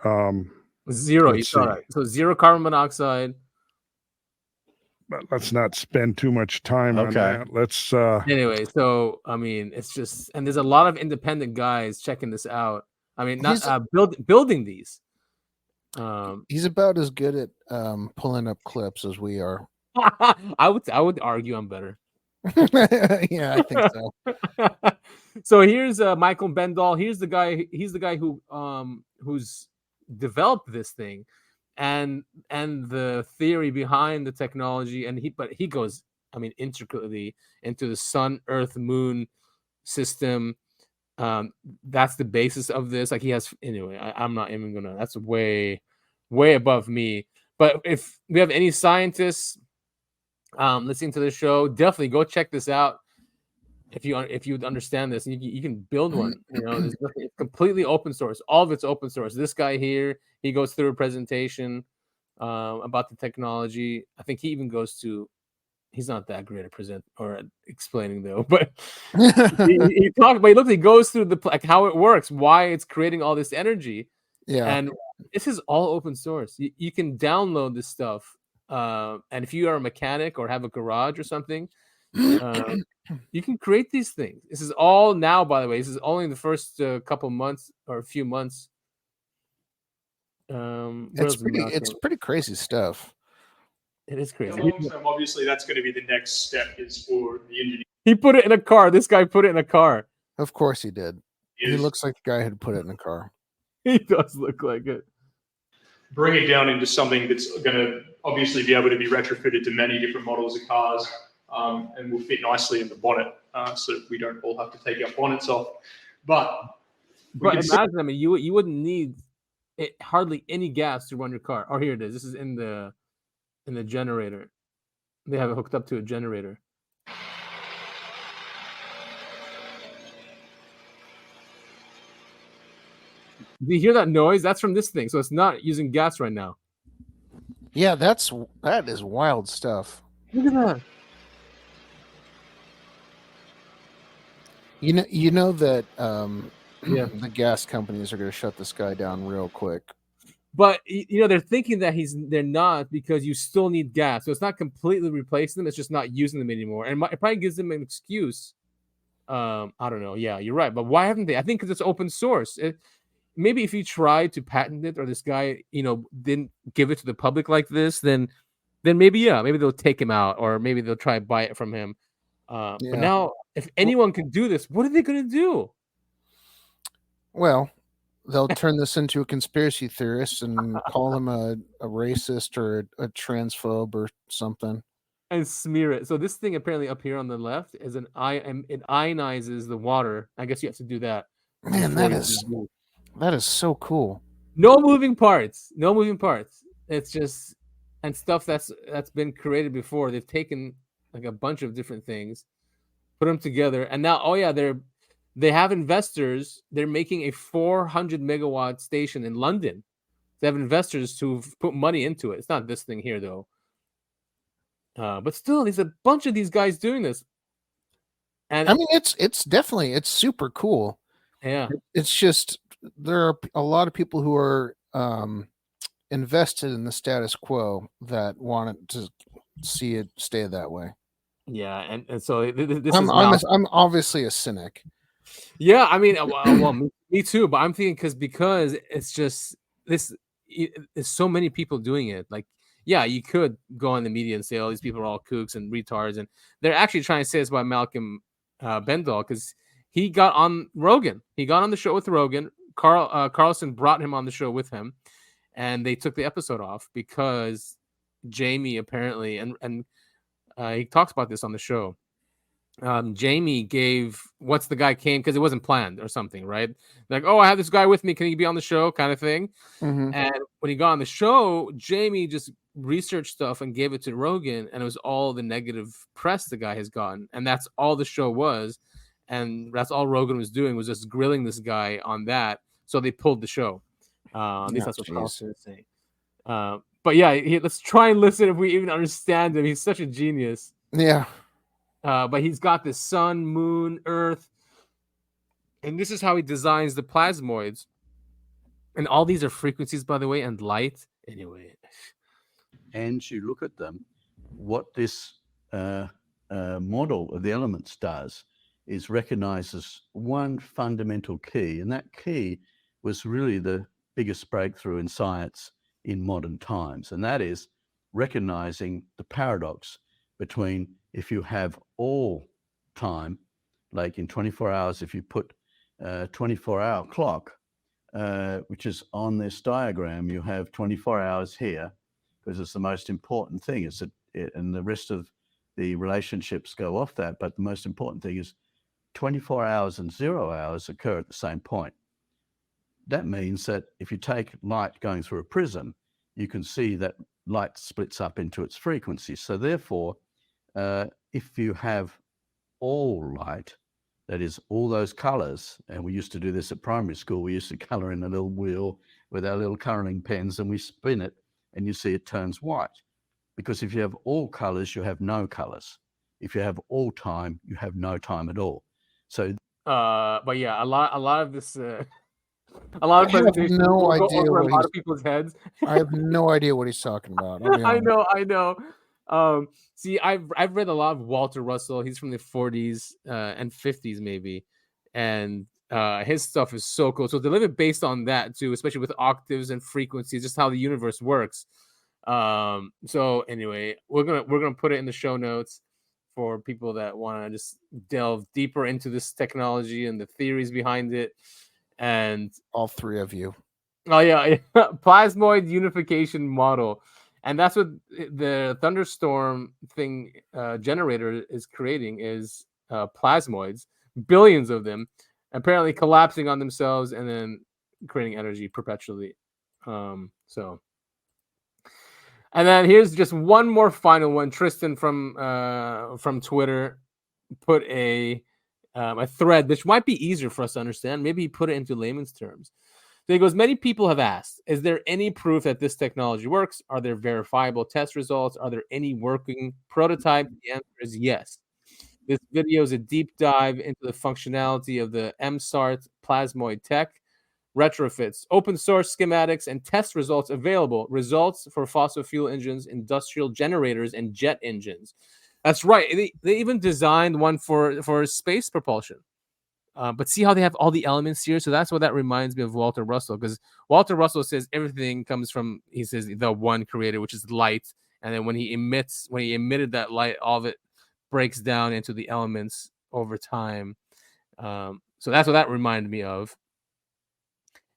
Zero. You saw that. So zero carbon monoxide. But let's not spend too much time on that. Let's anyway, so it's just, and there's a lot of independent guys checking this out. Building these. He's about as good at pulling up clips as we are. I would argue I'm better. Yeah, I think so. So here's Michael Bendall. He's the guy who's developed this thing and the theory behind the technology, and he goes I mean, intricately into the sun, earth, moon system. That's the basis of this. Like he has, anyway, I'm not even gonna, that's way above me. But if we have any scientists listening to the show, definitely go check this out. If you understand this, you can build one. There's nothing, it's completely open source. All of it's open source. This guy here, he goes through a presentation about the technology. I think he even goes to, he's not that great at present or at explaining though, but he talks, but he goes through like how it works, why it's creating all this energy. Yeah. And this is all open source. You can download this stuff. And if you are a mechanic or have a garage or something, you can create these things. This is all now, by the way. This is only the first couple months or a few months. It's pretty crazy stuff. It is crazy. Long term, obviously, that's going to be the next step is for the engineer. He put it in a car. This guy put it in a car. Of course he did. He looks like the guy who'd put it in a car. He does look like it. Bring it down into something that's going to obviously be able to be retrofitted to many different models of cars, and will fit nicely in the bonnet, so that we don't all have to take our bonnets off. But imagine, I mean, you wouldn't need hardly any gas to run your car. Oh, here it is. This is in the generator. They have it hooked up to a generator. Do you hear that noise? That's from this thing. So it's not using gas right now. Yeah, that is wild stuff. Look at that. You know that Yeah. the gas companies are going to shut this guy down real quick. But they're thinking that they're not, because you still need gas. So it's not completely replacing them. It's just not using them anymore. And it probably gives them an excuse. I don't know. Yeah, you're right. But why haven't they? I think because it's open source. Maybe if you tried to patent it, or this guy, didn't give it to the public like this, then maybe they'll take him out, or maybe they'll try to buy it from him. But now, if anyone can do this, what are they going to do? Well, they'll turn this into a conspiracy theorist and call him a racist or a transphobe or something. And smear it. So this thing apparently up here on the left is it ionizes the water. I guess you have to do that. Man, that is so cool. No moving parts. It's just, and stuff that's been created before. They've taken like a bunch of different things, put them together, and now they have investors. They're making a 400 megawatt station in London. They have investors who've put money into it. It's not this thing here though. But still, there's a bunch of these guys doing this. And I mean, it's definitely super cool. Yeah. It's just there are a lot of people who are invested in the status quo that want to see it stay that way. Yeah, and so this I'm obviously a cynic. Yeah, I mean, well, me too. But I'm thinking because it's just this. There's so many people doing it. Like, yeah, you could go on the media and say, "Oh, these people are all kooks and retards," and they're actually trying to say this about Malcolm Bendall, because he got on Rogan. He got on the show with Rogan. Carlson brought him on the show with him, and they took the episode off because Jamie apparently, and he talks about this on the show. Jamie gave what's the guy came because it wasn't planned or something, right? Like, oh, I have this guy with me. Can he be on the show? Kind of thing. Mm-hmm. And when he got on the show, Jamie just researched stuff and gave it to Rogan, and it was all the negative press the guy has gotten, and that's all the show was, and that's all Rogan was doing, was just grilling this guy on that. So they pulled the show. At least that's what Carlson is saying. But yeah, let's try and listen if we even understand him. He's such a genius. Yeah. But he's got the sun, moon, earth, and this is how he designs the plasmoids. And all these are frequencies, by the way, and light. Anyway. And you look at them, what this model of the elements does is recognizes one fundamental key, and that key was really the biggest breakthrough in science in modern times, and that is recognizing the paradox between if you have all time, like in 24 hours, if you put a 24-hour clock, which is on this diagram, you have 24 hours here, because it's the most important thing. And the rest of the relationships go off that. But the most important thing is 24 hours and 0 hours occur at the same point. That means that if you take light going through a prism, you can see that light splits up into its frequencies. So therefore, if you have all light, that is all those colors, and we used to do this at primary school, we used to color in a little wheel with our little coloring pens, and we spin it, and you see it turns white. Because if you have all colors, you have no colors. If you have all time, you have no time at all. So, but yeah, a lot of this, a lot of I have presentations no will go idea over a what lot he's- of people's heads. I have no idea what he's talking about. I'll be I honest. know. See, I've read a lot of Walter Russell. He's from the 40s and 50s maybe, and his stuff is so cool. So they live it based on that too, especially with octaves and frequencies, just how the universe works. So anyway, we're gonna put it in the show notes for people that want to just delve deeper into this technology and the theories behind it. And All three of you. oh yeah, plasmoid unification model, and that's what the Thunderstorm thing generator is creating is plasmoids, billions of them, apparently collapsing on themselves and then creating energy perpetually. So, and then here's just one more final one. Tristan from Twitter put a thread which might be easier for us to understand. Maybe he put it into layman's terms. So he goes, many people have asked, is there any proof that this technology works? Are there verifiable test results? Are there any working prototypes? The answer is yes. This video is a deep dive into the functionality of the MSART plasmoid tech, retrofits, open source schematics, and test results available. Results for fossil fuel engines, industrial generators, and jet engines. That's right. They even designed one for space propulsion. But see how they have all the elements here? So that's what that reminds me of Walter Russell, because Walter Russell says everything comes from, he says, the one creator, which is light. And then when he emitted that light, all of it breaks down into the elements over time. So that's what that reminded me of.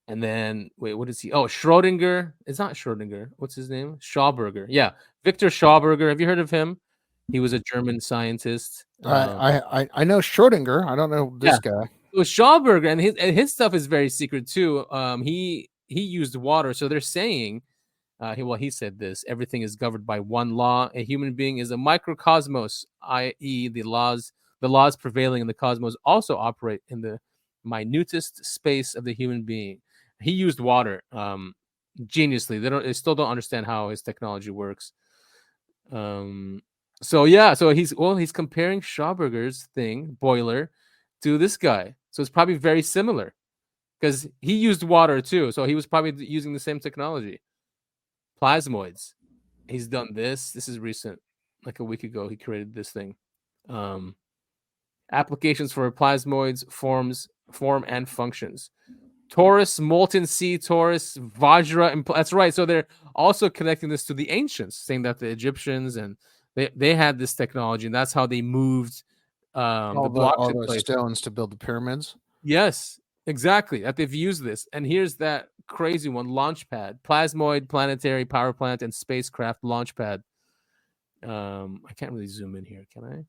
And then, wait, what is he? Oh, Schrodinger. It's not Schrodinger. What's his name? Schauberger. Yeah, Victor Schauberger. Have you heard of him? He was a German scientist. I know Schrodinger. I don't know this guy. Well, Schauberger and his stuff is very secret too. He used water, so they're saying, he said this: everything is governed by one law. A human being is a microcosmos, i.e., the laws prevailing in the cosmos also operate in the minutest space of the human being. He used water geniusly. They still don't understand how his technology works. So he's comparing Schauberger's boiler to this guy. So it's probably very similar because he used water too. So he was probably using the same technology. Plasmoids. He's done this. This is recent. Like a week ago, he created this thing. Applications for plasmoids, form and functions. Taurus, molten sea, Taurus, Vajra. That's right. So they're also connecting this to the ancients, saying that the Egyptians and they had this technology, and that's how they moved all those stones to build the pyramids. Yes, exactly. That they've used this. And here's that crazy one: Launchpad, plasmoid, planetary power plant, and spacecraft launchpad. I can't really zoom in here, can I?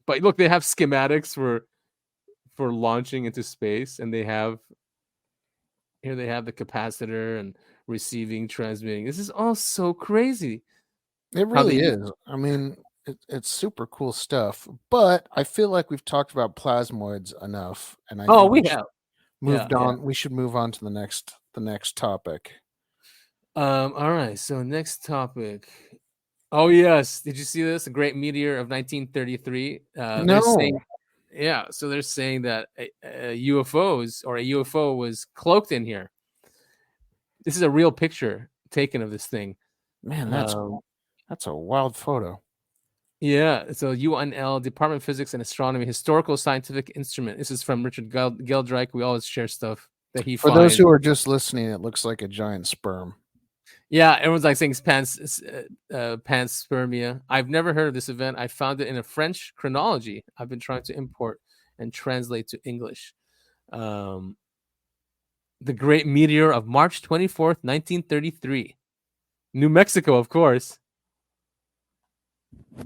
But look, they have schematics for launching into space, and they have the capacitor and receiving, transmitting. This is all so crazy. It really is. I mean, it's super cool stuff. But I feel like we've talked about plasmoids enough, and I think we have moved on. Yeah. We should move on to the next topic. All right. So next topic. Oh yes, did you see this? A great meteor of 1933. No. So they're saying that UFOs or a UFO was cloaked in here. This is a real picture taken of this thing. Man, that's a wild photo. Yeah, so UNL, Department of Physics and Astronomy, historical scientific instrument. This is from Richard Geldrake. We always share stuff that he finds. For those who are just listening, it looks like a giant sperm. Yeah, everyone's like saying panspermia. I've never heard of this event. I found it in a French chronology I've been trying to import and translate to English. The Great Meteor of March 24th, 1933. New Mexico, of course.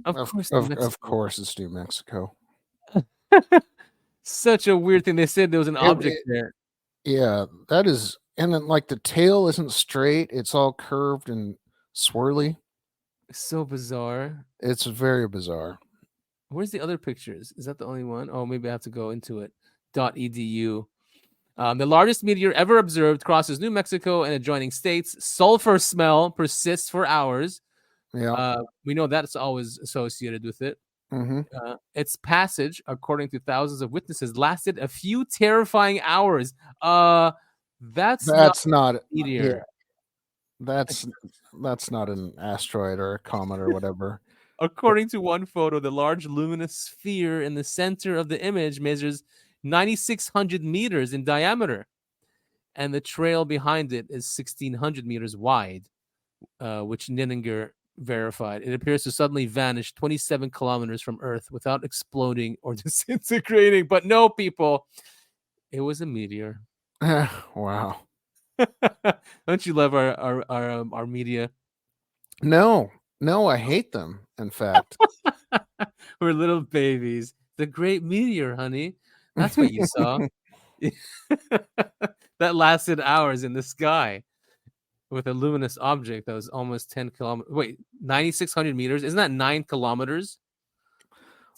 Of course, New Mexico. Of course, it's New Mexico. Such a weird thing. They said there was an object there. Yeah, that is, and then like the tail isn't straight; it's all curved and swirly. So bizarre. It's very bizarre. Where's the other pictures? Is that the only one? Oh, maybe I have to go into it. .edu. The largest meteor ever observed crosses New Mexico and adjoining states. Sulfur smell persists for hours. Yeah. We know that's always associated with it. Mm-hmm. Its passage, according to thousands of witnesses, lasted a few terrifying hours. That's not a meteor. Yeah. That's not an asteroid or a comet or whatever. According to one photo, the large luminous sphere in the center of the image measures 9,600 meters in diameter, and the trail behind it is 1,600 meters wide, which Ninninger verified. It appears to suddenly vanish 27 kilometers from Earth without exploding or disintegrating. But no, people, it was a meteor. Wow. Don't you love our media? No, I hate them. In fact, we're little babies. The great meteor, honey. That's what you saw. That lasted hours in the sky with a luminous object that was almost 10 kilometers. Wait, 9,600 meters? Isn't that 9 kilometers?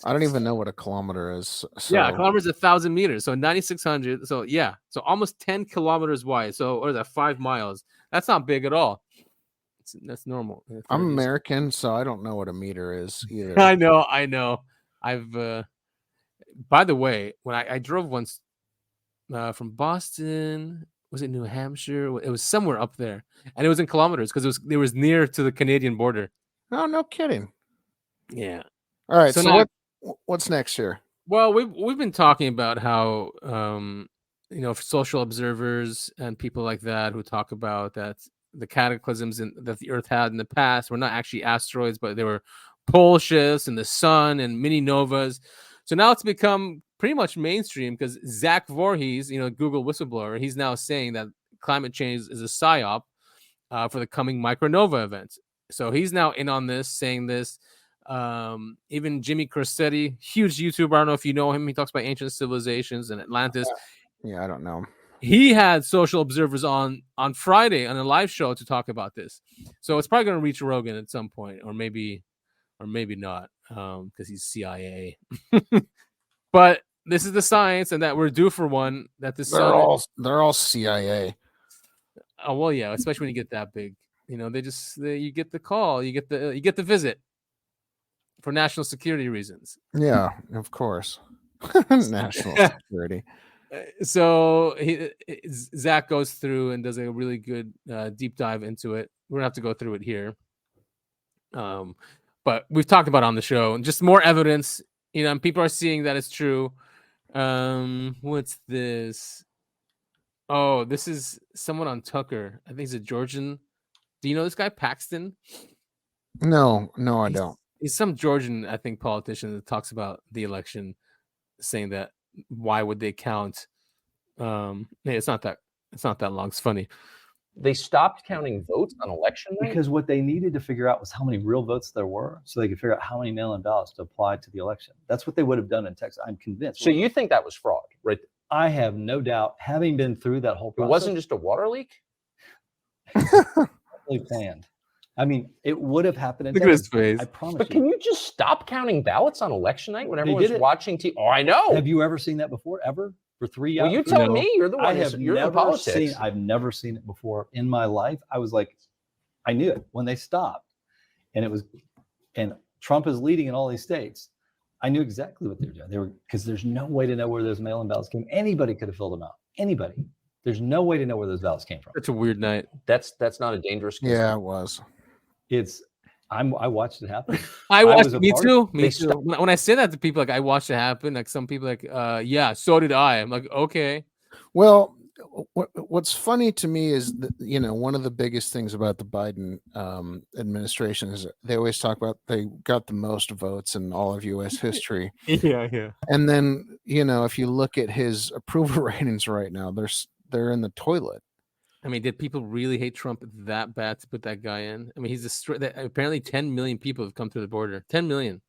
I don't even know what a kilometer is. So. Yeah, a kilometer is 1,000 meters. So 9,600. So yeah, so almost 10 kilometers wide. So what is that? 5 miles. That's not big at all. That's normal. I'm American, so I don't know what a meter is either. I know. I've by the way, when I drove once from Boston, was it New Hampshire? It was somewhere up there, and it was in kilometers because it was near to the Canadian border. Oh, no kidding. Yeah. All right. So So now, what's next here? well, we've been talking about how social observers and people like that who talk about that the cataclysms that the Earth had in the past were not actually asteroids, but they were pole shifts in the sun and mini novas. So now it's become pretty much mainstream because Zach Voorhees, Google whistleblower, he's now saying that climate change is a psyop for the coming micronova event. So he's now in on this, saying this. Even Jimmy Corsetti, huge YouTuber, I don't know if you know him. He talks about ancient civilizations and Atlantis. Yeah, I don't know. He had social observers on Friday on a live show to talk about this. So it's probably going to reach Rogan at some point, or maybe not, because he's CIA. But this is the science, and that we're due for one. That the sun. They're all CIA. Oh well, yeah, especially when you get that big. You get the call, you get the visit for national security reasons. Yeah, of course. National security. So Zach goes through and does a really good deep dive into it. We're gonna have to go through it here. But we've talked about it on the show, and just more evidence, and people are seeing that it's true. What's this? Oh, this is someone on Tucker. I think he's a Georgian. Do you know this guy, Paxton? No, I don't. He's some Georgian, I think, politician that talks about the election, saying that why would they count? It's not that long. It's funny. They stopped counting votes on election night because what they needed to figure out was how many real votes there were, so they could figure out how many mail-in ballots to apply to the election. That's what they would have dane in Texas. I'm convinced. So you think that was fraud, right? I have no doubt, having been through that whole process. It wasn't just a water leak? Really planned. I mean, it would have happened in Look at his face. I promise But can you just stop counting ballots on election night when They everyone's did it. watching TV? Oh, I know. Have you ever seen that before? Ever? For 3 hours? Well, you tell me. You're the one. I have You're the never politics. I've never seen it before in my life. I was like, I knew it when they stopped, and Trump is leading in all these states. I knew exactly what they were doing. Because there's no way to know where those mail-in ballots came. Anybody could have filled them out. Anybody. There's no way to know where those ballots came from. It's a weird night. That's not a dangerous. Yeah, it was. I watched it happen. Me too. When I say that to people, like I watched it happen. Like some people, like, yeah, so did I. I'm like, okay. Well, what's funny to me is that, one of the biggest things about the Biden administration is they always talk about they got the most votes in all of U.S. history. Yeah. And then if you look at his approval ratings right now, they're in the toilet. I mean, did people really hate Trump that bad to put that guy in? I mean, apparently 10 million people have come through the border. 10 million.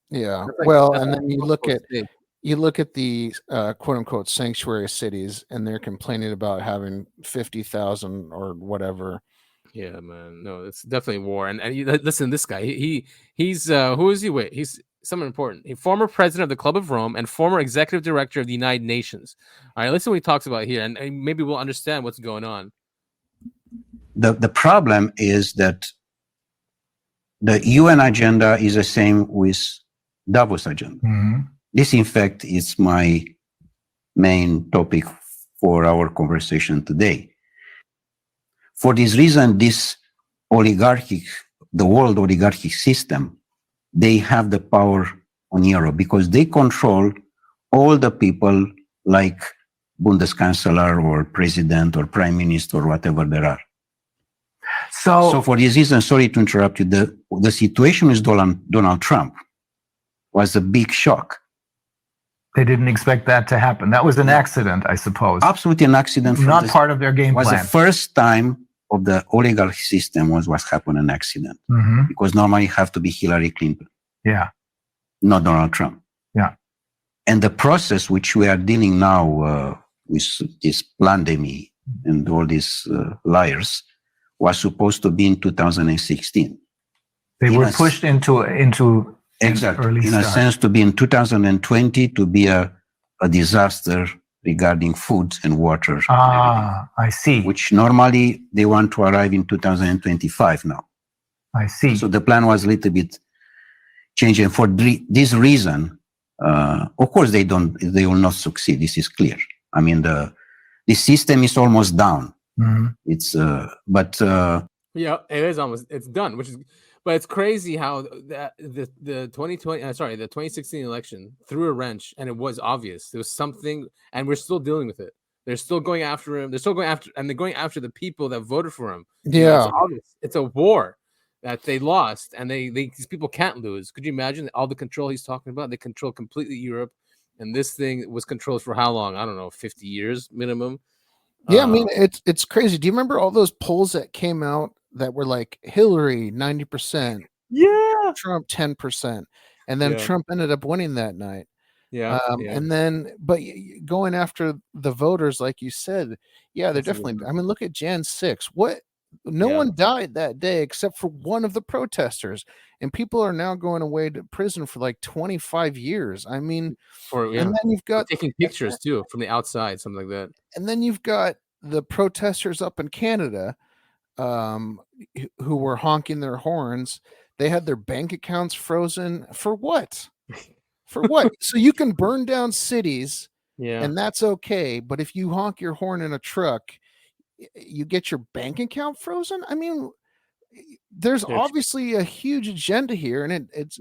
Yeah. That's like- Well, that's and like then you multiple look at states. the quote unquote sanctuary cities, and they're complaining about having 50,000 or whatever. Yeah, man. No, it's definitely war. And listen, this guy, he's who is he with? He's someone important. He's former president of the Club of Rome and former executive director of the United Nations. All right, listen what he talks about here, and maybe we'll understand what's going on. The problem is that the UN agenda is the same with Davos agenda. This, in fact, is my main topic for our conversation today. For this reason, the world oligarchic system, they have the power on Europe because they control all the people like Bundeskanzler or president or prime minister or whatever there are. So for this reason, sorry to interrupt you, the situation with Donald Trump was a big shock. They didn't expect that to happen. That was an accident, I suppose. Absolutely an accident. Not part of their game was plan. The first time of the oligarchy system was what happened an accident. Because normally it have to be Hillary Clinton. Yeah. Not Donald Trump. Yeah. And the process which we are dealing now with this pandemic and all these liars was supposed to be in 2016. They were pushed into exactly early in a start. sense to be in 2020 to be a disaster regarding food and water. Ah, I see. Which normally they want to arrive in 2025 now. I see. So the plan was a little bit changed, and for this reason, of course they will not succeed. This is clear. I mean the system is almost down. It's yeah, it is almost, it's done, but it's crazy how the 2016 election threw a wrench, and it was obvious there was something, and we're still dealing with it. They're still going after him. They're going after the people that voted for him. Yeah, it's obvious. It's a war that they lost, and these people can't lose. Could you imagine all the control he's talking about? They control completely Europe, and this thing was controlled for how long? I don't know, 50 years minimum. Yeah, I mean it's crazy. Do you remember all those polls that came out that were like Hillary 90%, Trump 10%, and then Trump ended up winning that night. And then but going after the voters, like you said, they're definitely. I mean, look at Jan 6. No one died that day except for one of the protesters, and people are now going away to prison for like 25 years. I mean, and then you've got taking pictures too from the outside, something like that. And then you've got the protesters up in Canada, who were honking their horns. They had their bank accounts frozen for what? For what? So you can burn down cities, and that's okay. But if you honk your horn in a truck, you get your bank account frozen. I mean, there's obviously a huge agenda here, and it's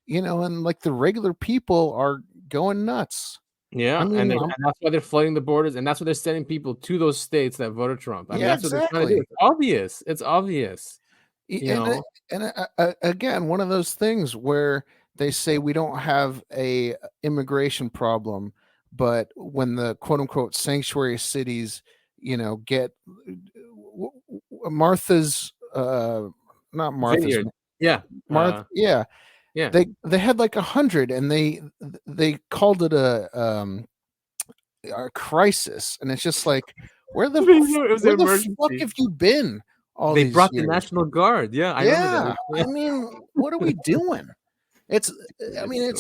and like the regular people are going nuts. Yeah, I mean, and that's why they're flooding the borders, and that's why they're sending people to those states that voted Trump. I mean, that's what they're trying to do. It's obvious. It's obvious. Again, one of those things where they say we don't have a immigration problem, but when the quote unquote sanctuary cities, get Martha's, not Martha's, Vineyard. Martha, they had like 100, and they called it a crisis, and it's just like, where the fuck have you been? They brought the National Guard. I remember that. I mean, what are we doing? It's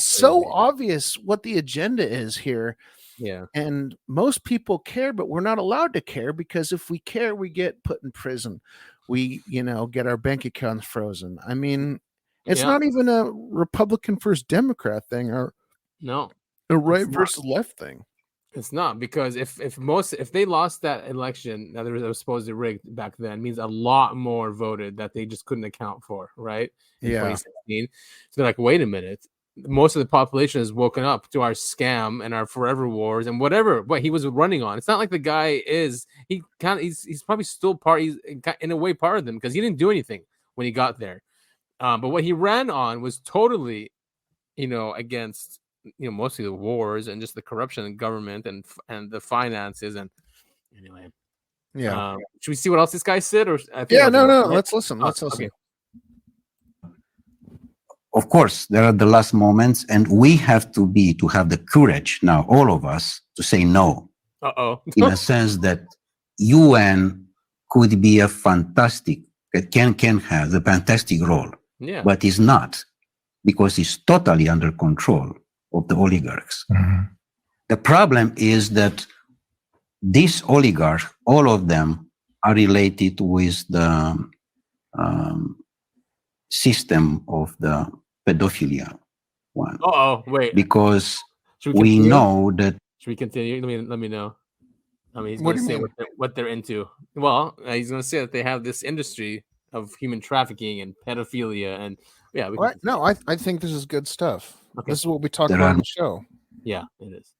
so obvious what the agenda is here. Yeah. And most people care, but we're not allowed to care, because if we care, we get put in prison. We, get our bank accounts frozen. I mean, it's not even a Republican versus Democrat thing, or a right versus left thing. It's not, because if they lost that election that was supposed to rigged back then, means a lot more voted that they just couldn't account for, right? In 2016. So they're like, wait a minute. Most of the population has woken up to our scam and our forever wars and what he was running on. It's not like the guy he's probably still he's in a way part of them, because he didn't do anything when he got there. But what he ran on was totally, against, mostly the wars and just the corruption in government and the finances. And anyway, Yeah. Should we see what else this guy said? Or I think Yeah, I'll no, do no. it. Let's listen. Oh, Let's listen. okay. Of course, there are the last moments, and we have to have the courage now, all of us, to say no. In a sense that UN could be a fantastic, can have a fantastic role, but is not, because it's totally under control of the oligarchs. The problem is that these oligarchs, all of them, are related with the system of the pedophilia one. Wait. Because Should we continue? know that. Should we continue? Let me know. I mean, he's What going do to you say mean? what they're into. Well, he's going to say that they have this industry of human trafficking and pedophilia, and yeah, we can No, I think this is good stuff. Okay. This is what we talk There about are- on the show. Yeah, it is.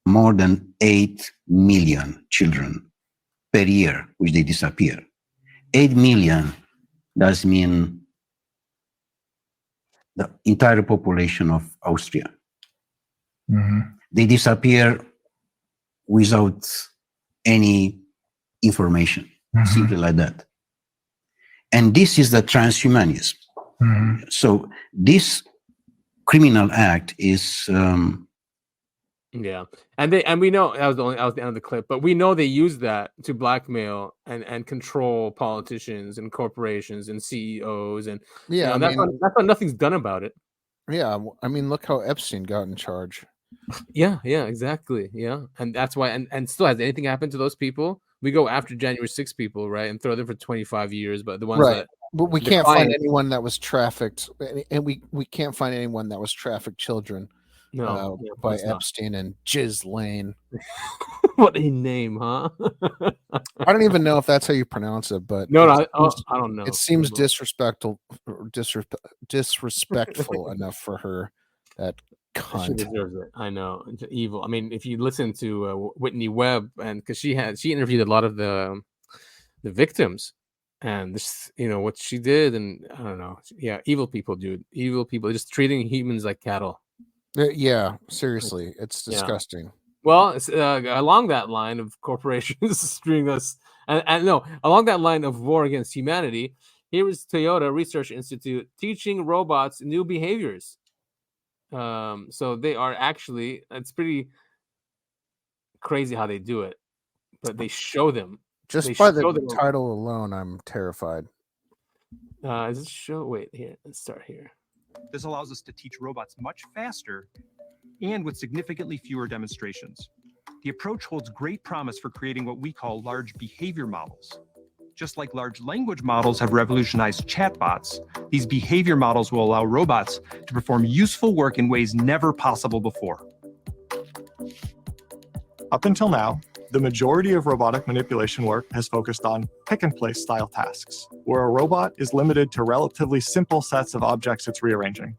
More than 8 million children per year which they disappear. 8 million does mean the entire population of Austria. They disappear without any information, simply like that. And this is the transhumanism. So this criminal act is Yeah, and we know that was the end of the clip, but we know they use that to blackmail and control politicians and corporations and CEOs, and Yeah, that's why nothing's done about it. Yeah, I mean, look how Epstein got in charge. Yeah, exactly. Yeah, and that's why, and still, has anything happened to those people? We go after January 6 people, right, and throw them for 25 years, but the ones that, but we can't find anyone that was trafficked, and we can't find anyone that was trafficked children. No, by that's not. Epstein and Ghislaine. What a name, huh? I don't even know if that's how you pronounce it, but no, I don't know. It seems disrespectful enough for her. That cunt. She deserves it. I know. It's evil. I mean, if you listen to Whitney Webb, and because she interviewed a lot of the victims, and this, what she did, and I don't know. Yeah, evil people, dude. Evil people just treating humans like cattle. Yeah, seriously, it's disgusting. Well, it's, along that line of corporations treating us, and no, along that line of war against humanity, here is Toyota Research Institute teaching robots new behaviors. So they are actually, it's pretty crazy how they do it, but they show them. Just by the title alone, I'm terrified. Is this show? Wait, here, let's start here. This allows us to teach robots much faster and with significantly fewer demonstrations. The approach holds great promise for creating what we call large behavior models. Just like large language models have revolutionized chatbots, these behavior models will allow robots to perform useful work in ways never possible before. Up until now, the majority of robotic manipulation work has focused on pick-and-place style tasks, where a robot is limited to relatively simple sets of objects it's rearranging.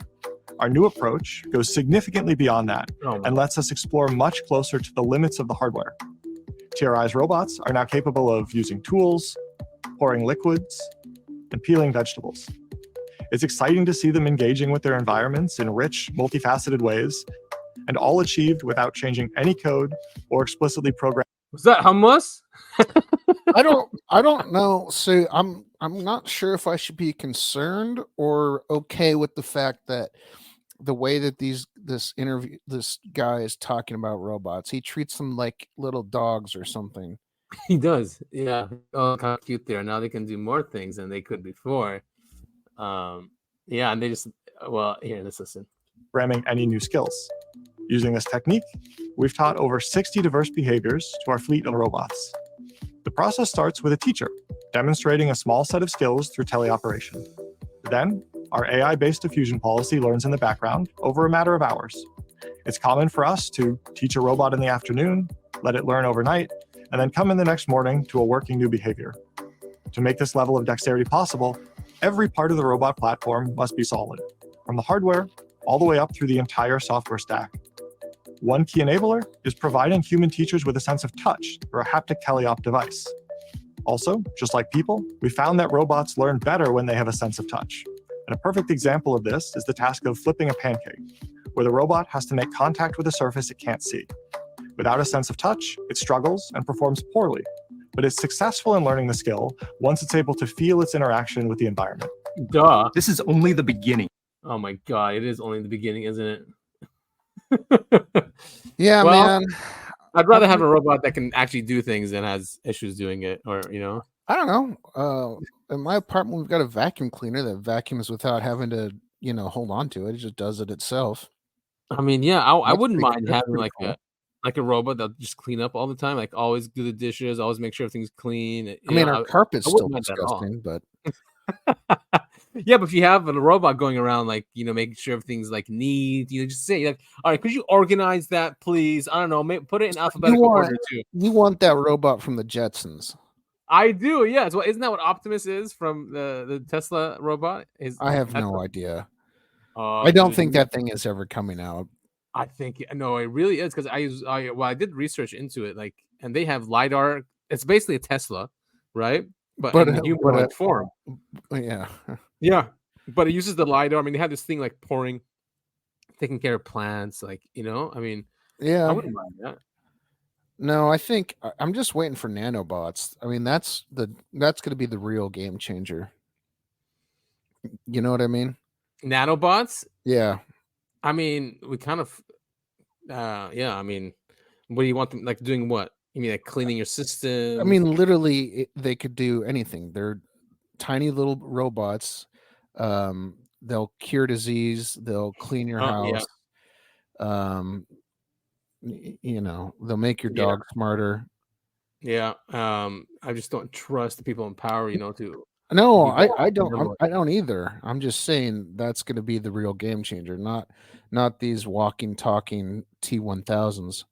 Our new approach goes significantly beyond that and lets us explore much closer to the limits of the hardware. TRI's robots are now capable of using tools, pouring liquids, and peeling vegetables. It's exciting to see them engaging with their environments in rich, multifaceted ways, and all achieved without changing any code or explicitly programming. Was that hummus? I don't know. So I'm not sure if I should be concerned or okay with the fact that the way that this guy is talking about robots, he treats them like little dogs or something. He does, yeah. Oh, how cute they are. Now they can do more things than they could before. Yeah, and they just, well, here, let's listen. Programming any new skills. Using this technique, we've taught over 60 diverse behaviors to our fleet of robots. The process starts with a teacher demonstrating a small set of skills through teleoperation. Then, our AI-based diffusion policy learns in the background over a matter of hours. It's common for us to teach a robot in the afternoon, let it learn overnight, and then come in the next morning to a working new behavior. To make this level of dexterity possible, every part of the robot platform must be solid, from the hardware all the way up through the entire software stack. One key enabler is providing human teachers with a sense of touch through a haptic teleop device. Also, just like people, we found that robots learn better when they have a sense of touch. And a perfect example of this is the task of flipping a pancake, where the robot has to make contact with a surface it can't see. Without a sense of touch, it struggles and performs poorly, but is successful in learning the skill once it's able to feel its interaction with the environment. Duh. This is only the beginning. Oh my god, it is only the beginning, isn't it? Yeah, Well, man. I'd rather have a robot that can actually do things than has issues doing it, or I don't know. In my apartment, we've got a vacuum cleaner that vacuums without having to, hold on to it. It just does it itself. I mean, yeah, I That's wouldn't pretty- mind that's having pretty like cool. a robot that'll just clean up all the time, like always do the dishes, always make sure everything's clean. I mean, our carpet's I still wouldn't mind that at all. disgusting, but Yeah, but if you have a robot going around, like, making sure everything's like neat, just say, like, all right, could you organize that, please? I don't know, put it in alphabetical order too. you want that robot from the Jetsons. I do, yes. Well, isn't that what Optimus is from the Tesla robot? I have no idea. Oh, I don't dude, think that thing is ever coming out. I think no, it really is, because I did research into it, like, and they have LiDAR. It's basically a Tesla, right? But in humanoid form. Yeah. Yeah, but it uses the LiDAR. I mean, they have this thing like pouring, taking care of plants, like, I mean, Yeah. I wouldn't mind that. No, I think I'm just waiting for nanobots. I mean, that's going to be the real game changer. You know what I mean? Nanobots? Yeah. I mean, we kind of, yeah. I mean, what do you want them, like, doing what? You mean like cleaning your system? I mean, literally, they could do anything. They're tiny little robots. They'll cure disease. They'll clean your house. They'll make your dog smarter. Yeah. I just don't trust the people in power, to. No, I don't either. I'm just saying that's going to be the real game changer, not these walking, talking T1000s.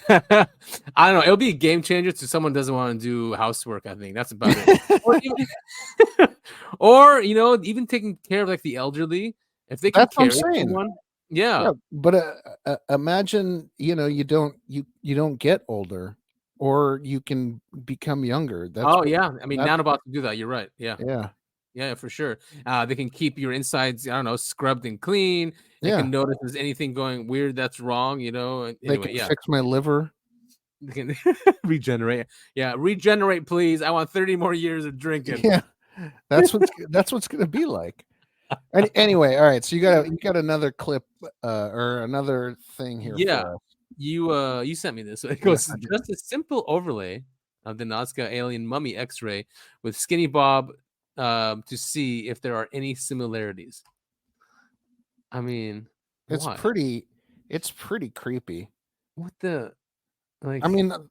I don't know. It'll be a game changer to someone who doesn't want to do housework. I think that's about it. or even taking care of like the elderly, if they can That's what carry I'm saying. someone. Yeah. But imagine you don't get older, or you can become younger. Yeah. I mean, nanobots can do that. You're right. Yeah. Yeah, for sure. They can keep your insides, I don't know, scrubbed and clean. They can notice if there's anything going weird that's wrong, Anyway, they can fix my liver. They can regenerate. Yeah, regenerate, please. I want 30 more years of drinking. Yeah, that's what's gonna be like. Anyway, all right. So you got another clip or another thing here. Yeah, for us. you sent me this. It goes just a simple overlay of the Nazca alien mummy X-ray with Skinny Bob to see if there are any similarities. I mean, it's why? pretty creepy. What the? Like, I mean, all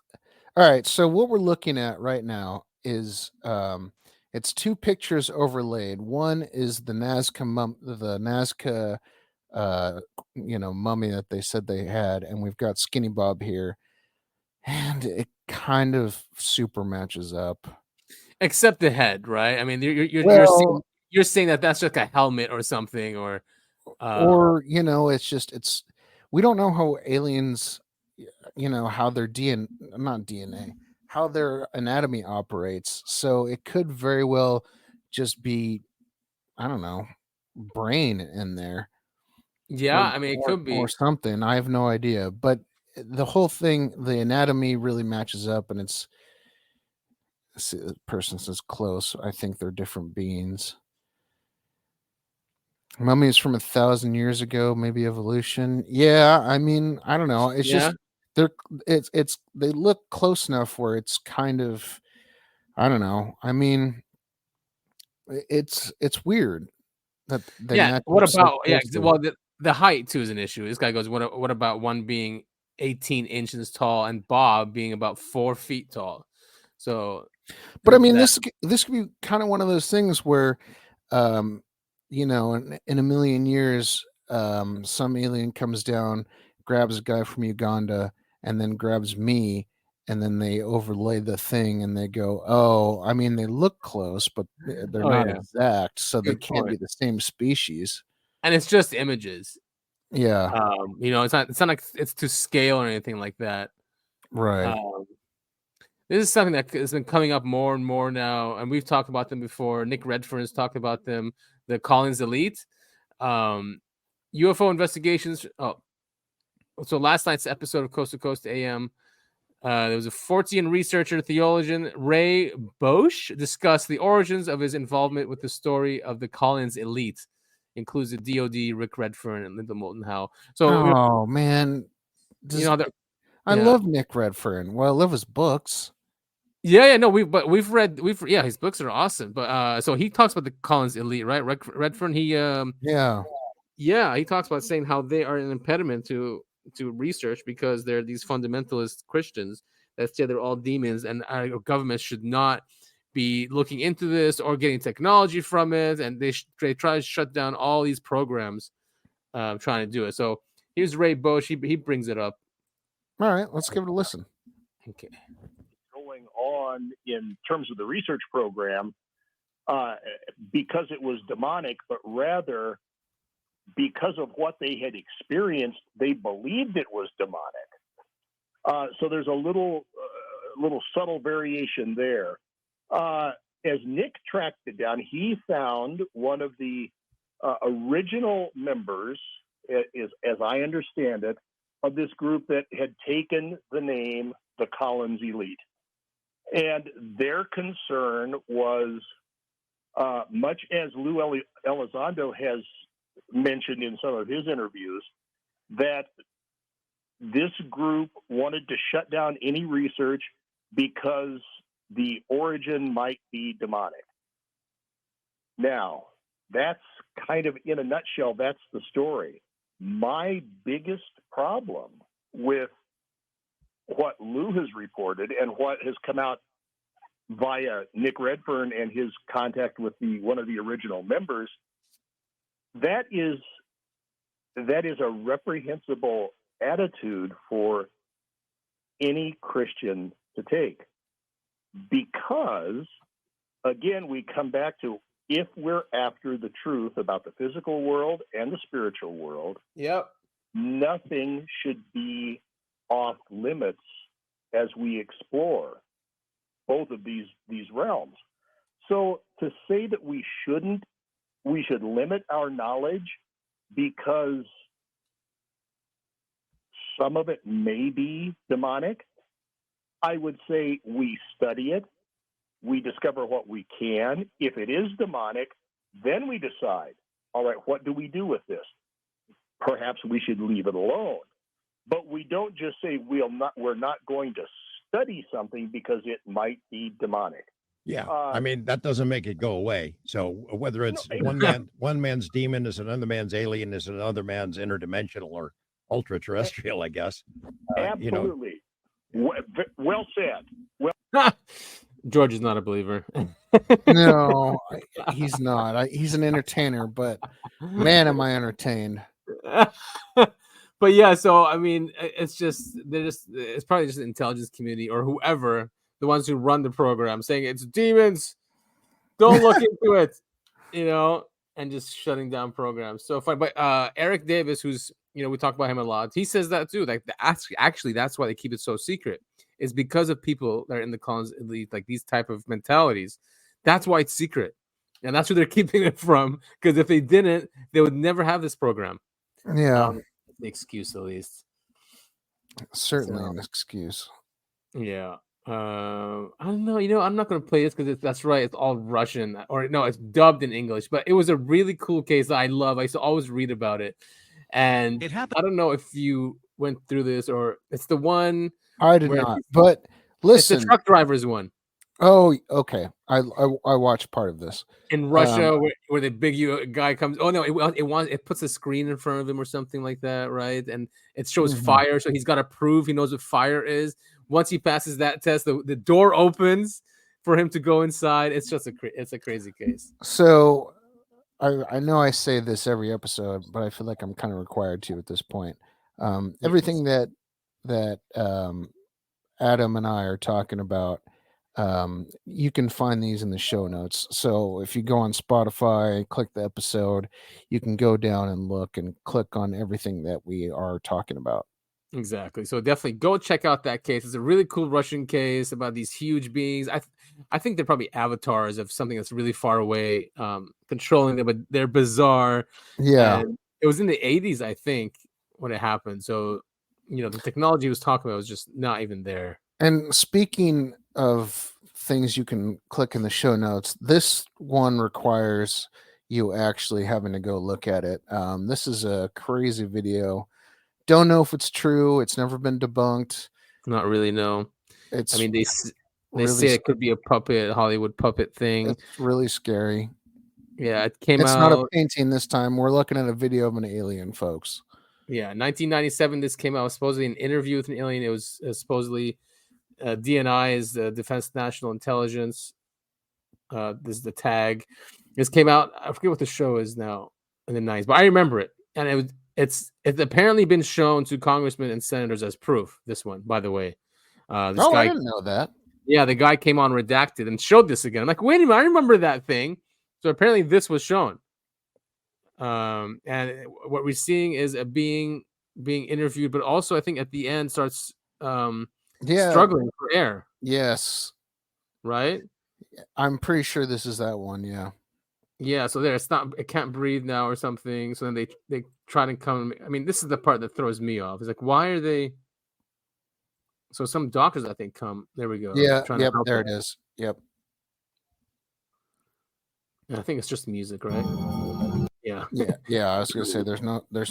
right. So what we're looking at right now is it's two pictures overlaid. One is the Nazca mummy that they said they had, and we've got Skinny Bob here, and it kind of super matches up. Except the head, right? I mean, you're saying that that's just like a helmet or something, or it's we don't know how aliens, how their how their anatomy operates. So it could very well just be, I don't know, brain in there. Yeah, I mean, it could be or something. I have no idea, but the whole thing, the anatomy really matches up, and it's. The person says close. I think they're different beings. Mummies from 1,000 years ago, maybe evolution. Yeah, I mean, I don't know. It's just they look close enough where it's kind of, I don't know. I mean, it's weird that they match what up so about closely. well, the height too is an issue. This guy goes, what about one being 18 inches tall and Bob being about 4 feet tall? So, but I mean, this could be kind of one of those things where, in a million years, some alien comes down, grabs a guy from Uganda, and then grabs me, and then they overlay the thing, and they go, "Oh, I mean, they look close, but they're not exact, so they can't be the same species." And it's just images. Yeah. It's not like it's to scale or anything like that. Right. This is something that has been coming up more and more now, and we've talked about them before. Nick Redfern's talked about them. The Collins Elite, UFO investigations. Oh, so last night's episode of Coast to Coast AM, There was a Fortean researcher, theologian, Ray Bosch, discussed the origins of his involvement with the story of the Collins elite. Includes the DOD, Rick Redfern, and Linda Moulton Howe. So, oh man, I love Nick Redfern. Well, I love his books. Yeah, no, we've read his books are awesome. But so he talks about the Collins elite, right? Redfern, he he talks about saying how they are an impediment to research because they're these fundamentalist Christians that say they're all demons, and our government should not be looking into this or getting technology from it, and they try to shut down all these programs trying to do it. So here's Ray Bosch. He brings it up. All right, let's give it a listen. Okay. Going on in terms of the research program, because it was demonic, but rather because of what they had experienced, they believed it was demonic. So there's a little subtle variation there. As Nick tracked it down, he found one of the original members, as I understand it, of this group that had taken the name the Collins Elite. And their concern was, much as Lou Elizondo has mentioned in some of his interviews, that this group wanted to shut down any research because the origin might be demonic. Now, that's kind of, in a nutshell, that's the story. My biggest problem with what Lou has reported and what has come out via Nick Redfern and his contact with one of the original members, that is a reprehensible attitude for any Christian to take. Because, again, we come back to, if we're after the truth about the physical world and the spiritual world, nothing should be off limits as we explore both of these realms. So to say that we should limit our knowledge because some of it may be demonic, I would say we study it, we discover what we can. If it is demonic, then we decide, all right, what do we do with this? Perhaps we should leave it alone. But we don't just say we're not going to study something because it might be demonic. Yeah, I mean, that doesn't make it go away. So whether it's one man's demon is another man's alien is another man's interdimensional or ultra terrestrial, I guess. Absolutely. Well said. George is not a believer. No, he's not. He's an entertainer, but man, am I entertained. But yeah, so I mean, it's probably just the intelligence community or whoever, the ones who run the program, saying it's demons, don't look into it, and just shutting down programs. So fine. But Eric Davis, who's we talk about him a lot, he says that too. Like actually, that's why they keep it so secret. Is because of people that are in the Collins elite, like these type of mentalities. That's why it's secret, and that's where they're keeping it from. Because if they didn't, they would never have this program. Yeah, the excuse at least. Certainly an excuse. Yeah. I don't know. I'm not going to play this because that's right. It's all Russian, or no, it's dubbed in English. But it was a really cool case that I love. I used to always read about it, and it happened. I don't know if you went through this or it's the one. I did not, but listen, it's the truck driver's one. Oh, okay. I watched part of this in Russia, where the big guy comes. Oh no, it puts a screen in front of him or something like that, right? And it shows fire, so he's got to prove he knows what fire is. Once he passes that test, the door opens for him to go inside. It's just it's a crazy case. So I know I say this every episode, but I feel like I'm kind of required to at this point. Everything that Adam and I are talking about, you can find these in the show notes. So if you go on Spotify, click the episode, you can go down and look and click on everything that we are talking about. Exactly. So definitely go check out that case. It's a really cool Russian case about these huge beings. I think they're probably avatars of something that's really far away, controlling them, but they're bizarre. Yeah. And it was in the 80s, I think, when it happened. So the technology he was talking about was just not even there. And speaking of things you can click in the show notes, this one requires you actually having to go look at it. This is a crazy video. Don't know if it's true. It's never been debunked. Not really, no. It's I mean, they really say it could be a puppet, Hollywood puppet thing. It's really scary. Yeah, it came It's out. not a painting this time. We're looking at a video of an alien, folks. Yeah, 1997. This came out supposedly an interview with an alien. It was supposedly DNI is the Defense National Intelligence. This is the tag. This came out. I forget what the show is now in the 90s, but I remember it, and it's apparently been shown to congressmen and senators as proof. This one, by the way. This guy, I didn't know that. Yeah, the guy came on redacted and showed this again. I'm like, wait a minute, I remember that thing. So apparently this was shown. And what we're seeing is a being being interviewed, but also I think at the end starts struggling for air. Yes. Right? I'm pretty sure this is that one, yeah. Yeah, so it can't breathe now or something. So then they try to come. I mean, this is the part that throws me off. It's like, why are they? So some doctors, I think, come. There we go. Yeah, trying to yep, help there them. it is. Yep. I think it's just music, right? Yeah. Yeah. I was gonna say there's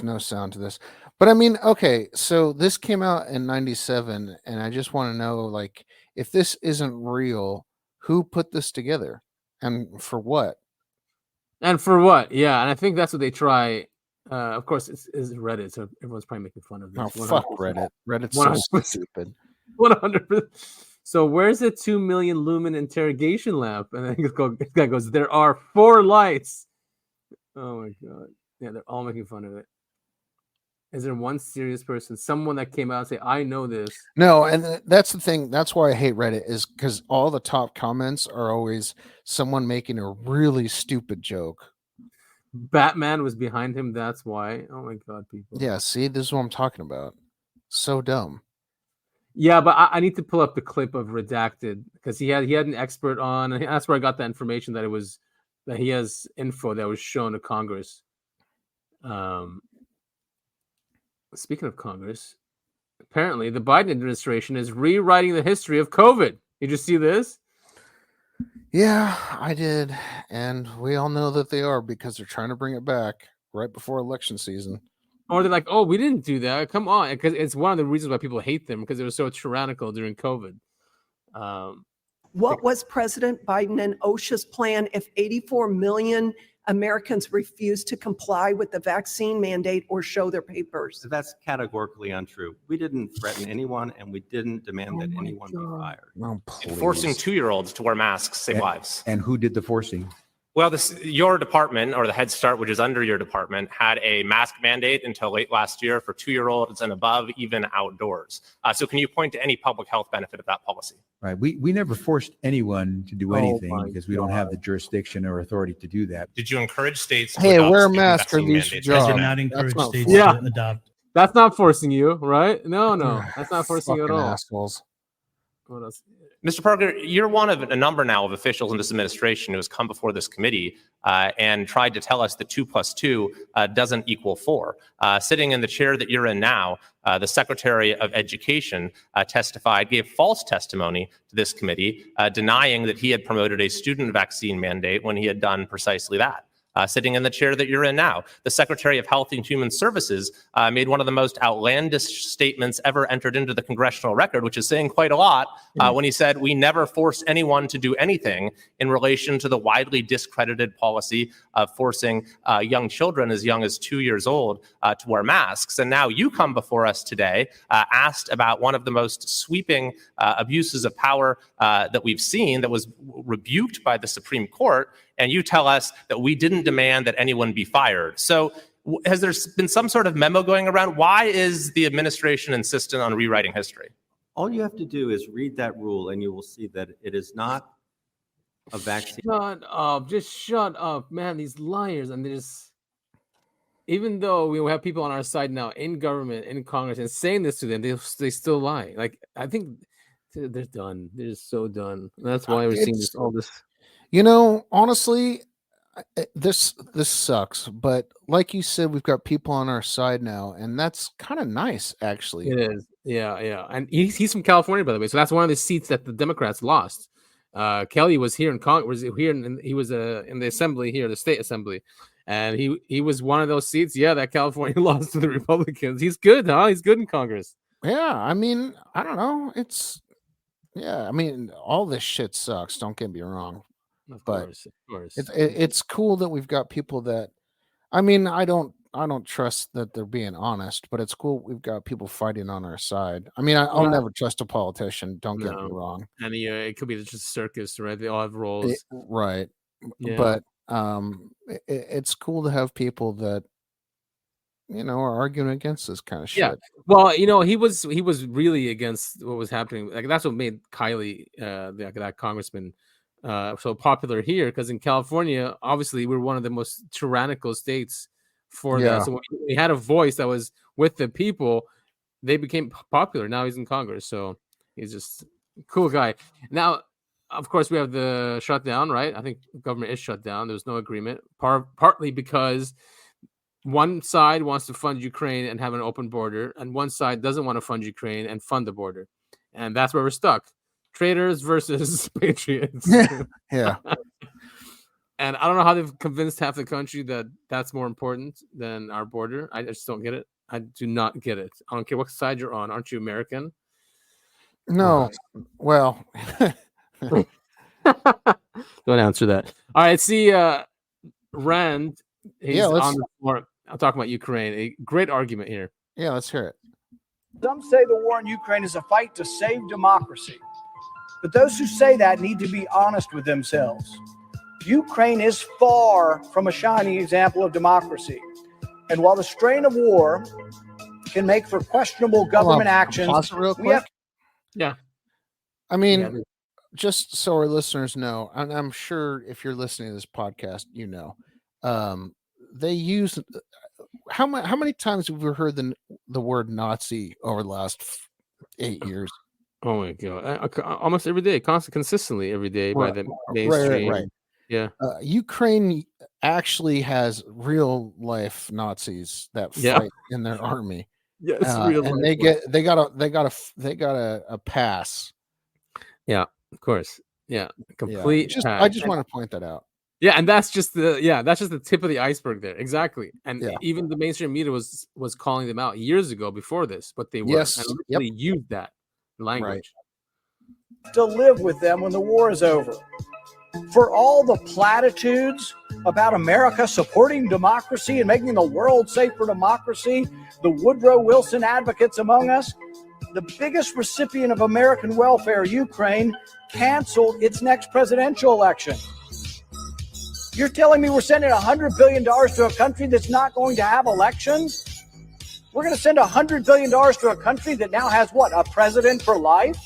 no sound to this, but I mean, okay, so this came out in '97, and I just want to know, like, if this isn't real, who put this together, and for what? And for what? Yeah, and I think that's what they try. Of course, it's Reddit, so everyone's probably making fun of this. Oh, fuck 100%. Reddit. Reddit's so stupid. 100%. So where's the 2 million lumen interrogation lamp? And then this guy goes, there are 4 lights. Oh my god. Yeah, they're all making fun of it. Is there one serious person, someone that came out and say, I know this? No, and that's the thing. That's why I hate Reddit, is because all the top comments are always someone making a really stupid joke. Batman was behind him, that's why. Oh my god, people. Yeah, see, this is what I'm talking about. So dumb. Yeah, but I need to pull up the clip of Redacted because he had an expert on, and that's where I got the information that he has info that was shown to Congress. Speaking of Congress, apparently the Biden administration is rewriting the history of COVID. Did you see this? Yeah, I did. And we all know that they are, because they're trying to bring it back right before election season. Or they're like, oh, we didn't do that. Come on. Because it's one of the reasons why people hate them, because they were so tyrannical during COVID. What was President Biden and OSHA's plan if 84 million Americans refuse to comply with the vaccine mandate or show their papers? That's categorically untrue. We didn't threaten anyone, and we didn't demand that anyone be fired. Oh, Forcing 2-year-olds to wear masks save lives. And who did the forcing? Well, your department, or the Head Start, which is under your department, had a mask mandate until late last year for 2-year-olds and above, even outdoors. So can you point to any public health benefit of that policy? Right. We never forced anyone to do Oh anything my because we don't have the jurisdiction or authority to do that. Did you encourage states to Hey, adopt wear a student mask or vaccine lose your mandates? job. I did not encourage That's not states Yeah. to adopt. That's not forcing you, right? No, that's not forcing you at Fucking all. assholes. What else? Mr. Parker, you're one of a number now of officials in this administration who has come before this committee and tried to tell us that 2 + 2 doesn't equal 4. Sitting in the chair that you're in now, the Secretary of Education gave false testimony to this committee, denying that he had promoted a student vaccine mandate when he had done precisely that. Sitting in the chair that you're in now, the Secretary of Health and Human Services made one of the most outlandish statements ever entered into the congressional record, which is saying quite a lot, when he said, we never forced anyone to do anything in relation to the widely discredited policy of forcing young children as young as 2 years old to wear masks. And now you come before us today, asked about one of the most sweeping abuses of power that we've seen, that was rebuked by the Supreme Court, and you tell us that we didn't demand that anyone be fired. So has there been some sort of memo going around? Why is the administration insistent on rewriting history? All you have to do is read that rule, and you will see that it is not a vaccine. Shut up. Just shut up, man. These liars. And even though we have people on our side now in government, in Congress, and saying this to them, they still lie. Like, I think they're done. They're just so done. And that's why we're seeing all this. You know, honestly, this sucks. But like you said, we've got people on our side now, and that's kind of nice, actually. It is. Yeah, and he's from California, by the way. So that's one of the seats that the Democrats lost. Kelly was here in Congress. He was in the assembly here, the state assembly, and he was one of those seats. Yeah, that California lost to the Republicans. He's good, huh? He's good in Congress. Yeah, I mean, I don't know. I mean, all this shit sucks. Don't get me wrong, Of but course. it's cool that we've got people that. I mean, I don't trust that they're being honest, but it's cool we've got people fighting on our side. I mean, I'll never trust a politician. Don't get me wrong. And it could be just a circus, right? They all have roles, right? Yeah. But it's cool to have people that are arguing against this kind of shit. Yeah. Well, he was really against what was happening. Like that's what made Kylie, that congressman, so popular here. Because in California, obviously, we're one of the most tyrannical states for that. So when he had a voice that was with the people, they became popular. Now he's in Congress, so he's just a cool guy. Now, of course, we have the shutdown, right? I think the government is shut down. There's no agreement, partly because one side wants to fund Ukraine and have an open border, and one side doesn't want to fund Ukraine and fund the border. And that's where we're stuck. Traitors versus patriots. Yeah. And I don't know how they've convinced half the country that that's more important than our border. I just don't get it. I do not get it. I don't care what side you're on. Aren't you American? No. Well, don't answer that. All right. See, Rand. He's on the floor. I'm talking about Ukraine. A great argument here. Yeah, let's hear it. Some say the war in Ukraine is a fight to save democracy. But those who say that need to be honest with themselves. Ukraine is far from a shining example of democracy. And while the strain of war can make for questionable government actions, pause it real quick. we have Yeah. I mean, just so our listeners know, and I'm sure if you're listening to this podcast, they use how many times have we heard the word Nazi over the last 8 years? Oh my god! Almost every day, consistently every day by the mainstream. Right. Yeah. Ukraine actually has real life Nazis that fight in their army. Yes, real and life. they got a pass. Yeah, of course. Yeah, complete. I just want to point that out. Yeah, and that's just the tip of the iceberg there. Exactly. And even the mainstream media was calling them out years ago before this, but they were and literally used that language. to live with them when the war is over. For all the platitudes about America supporting democracy and making the world safe for democracy, the Woodrow Wilson advocates among us, the biggest recipient of American welfare, Ukraine, canceled its next presidential election. You're telling me we're sending $100 billion to a country that's not going to have elections? We're going to send $100 billion to a country that now has what, a president for life?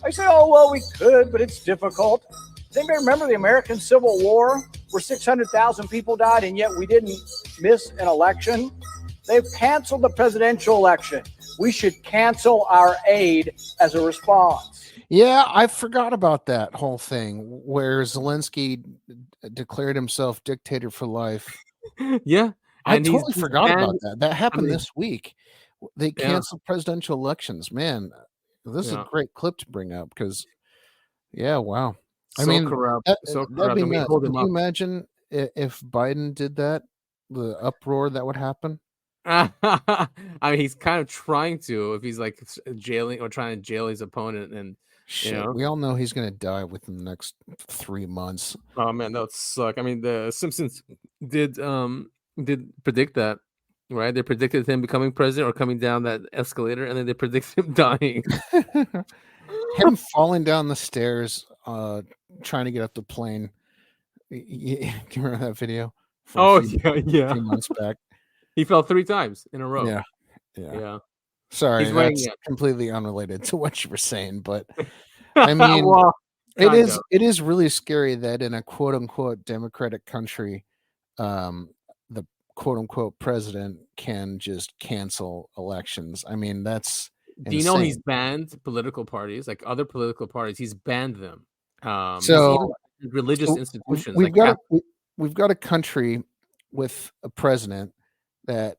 I say, oh, well, we could, but it's difficult. Does anybody remember the American Civil War where 600,000 people died and yet we didn't miss an election? They've canceled the presidential election. We should cancel our aid as a response. Yeah, I forgot about that whole thing where Zelensky declared himself dictator for life. Yeah. I And totally he's forgot about banned- that. That happened I mean- this week. They Yeah. canceled presidential elections. Man, this is Yeah. a great clip to bring up because, wow. So corrupt, so that'd corrupt, be and we nuts. hold Could him you up. imagine if Biden did that? The uproar that would happen. I mean, he's kind of trying to if he's like jailing or trying to jail his opponent, and Shit, we all know he's going to die within the next 3 months. oh man, that would suck. I mean, the Simpsons did predict that, right? They predicted him becoming president or coming down that escalator, and then they predicted him dying. Him falling down the stairs, trying to get up the plane. You remember that video? from Oh a few- yeah. few months back. He fell 3 times in a row. Yeah. Yeah. Sorry, He's weighing that's it. completely unrelated to what you were saying, but I mean, Well, kind of. it is really scary that in a quote unquote democratic country, the quote unquote president can just cancel elections. I mean, that's Do you know he's insane. banned political parties, like other political parties? He's banned them. He's So even religious so institutions. we've like got Catholic- we've got a country with a president that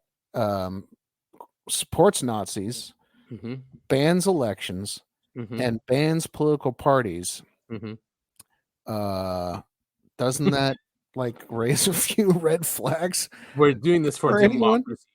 supports Nazis, Mhm. bans elections, Mhm. and bans political parties, Mhm. doesn't that like raise a few red flags? We're doing this for anyone? democracy.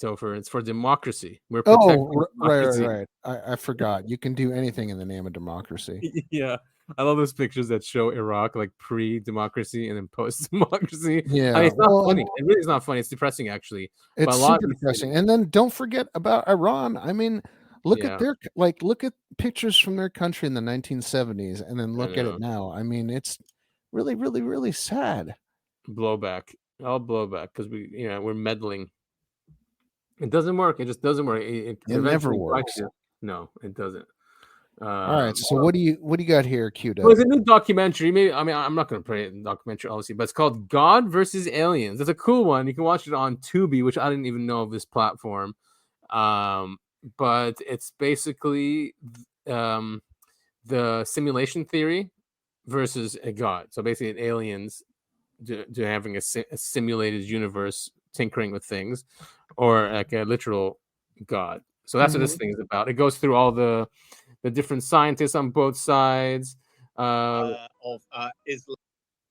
Topher, it's for democracy. We're Oh, protecting right, democracy. right. I forgot. You can do anything in the name of democracy. Yeah, I love those pictures that show Iraq like pre-democracy and then post-democracy. I Yeah, mean, it's not well, funny. It really is not funny. It's depressing, actually. But it's a lot super of these depressing. things, And then don't forget about Iran. I mean, look Yeah. at their look at pictures from their country in the 1970s, and then look at it know. now. I mean, it's really, really, really sad. blowback, all blowback, because we're meddling. It doesn't work. It just doesn't work. It Never eventually works. bites you. No, it doesn't. All right. So what do you got here, queued Well, up? it's a new documentary. Maybe I'm not going to play it in the documentary, obviously, but it's called God versus Aliens. It's a cool one. You can watch it on Tubi, which I didn't even know of this platform. But it's basically the simulation theory versus a God. So basically, aliens to having a simulated universe, tinkering with things, or like a literal God. So that's what this thing is about. It goes through all the different scientists on both sides. Islam.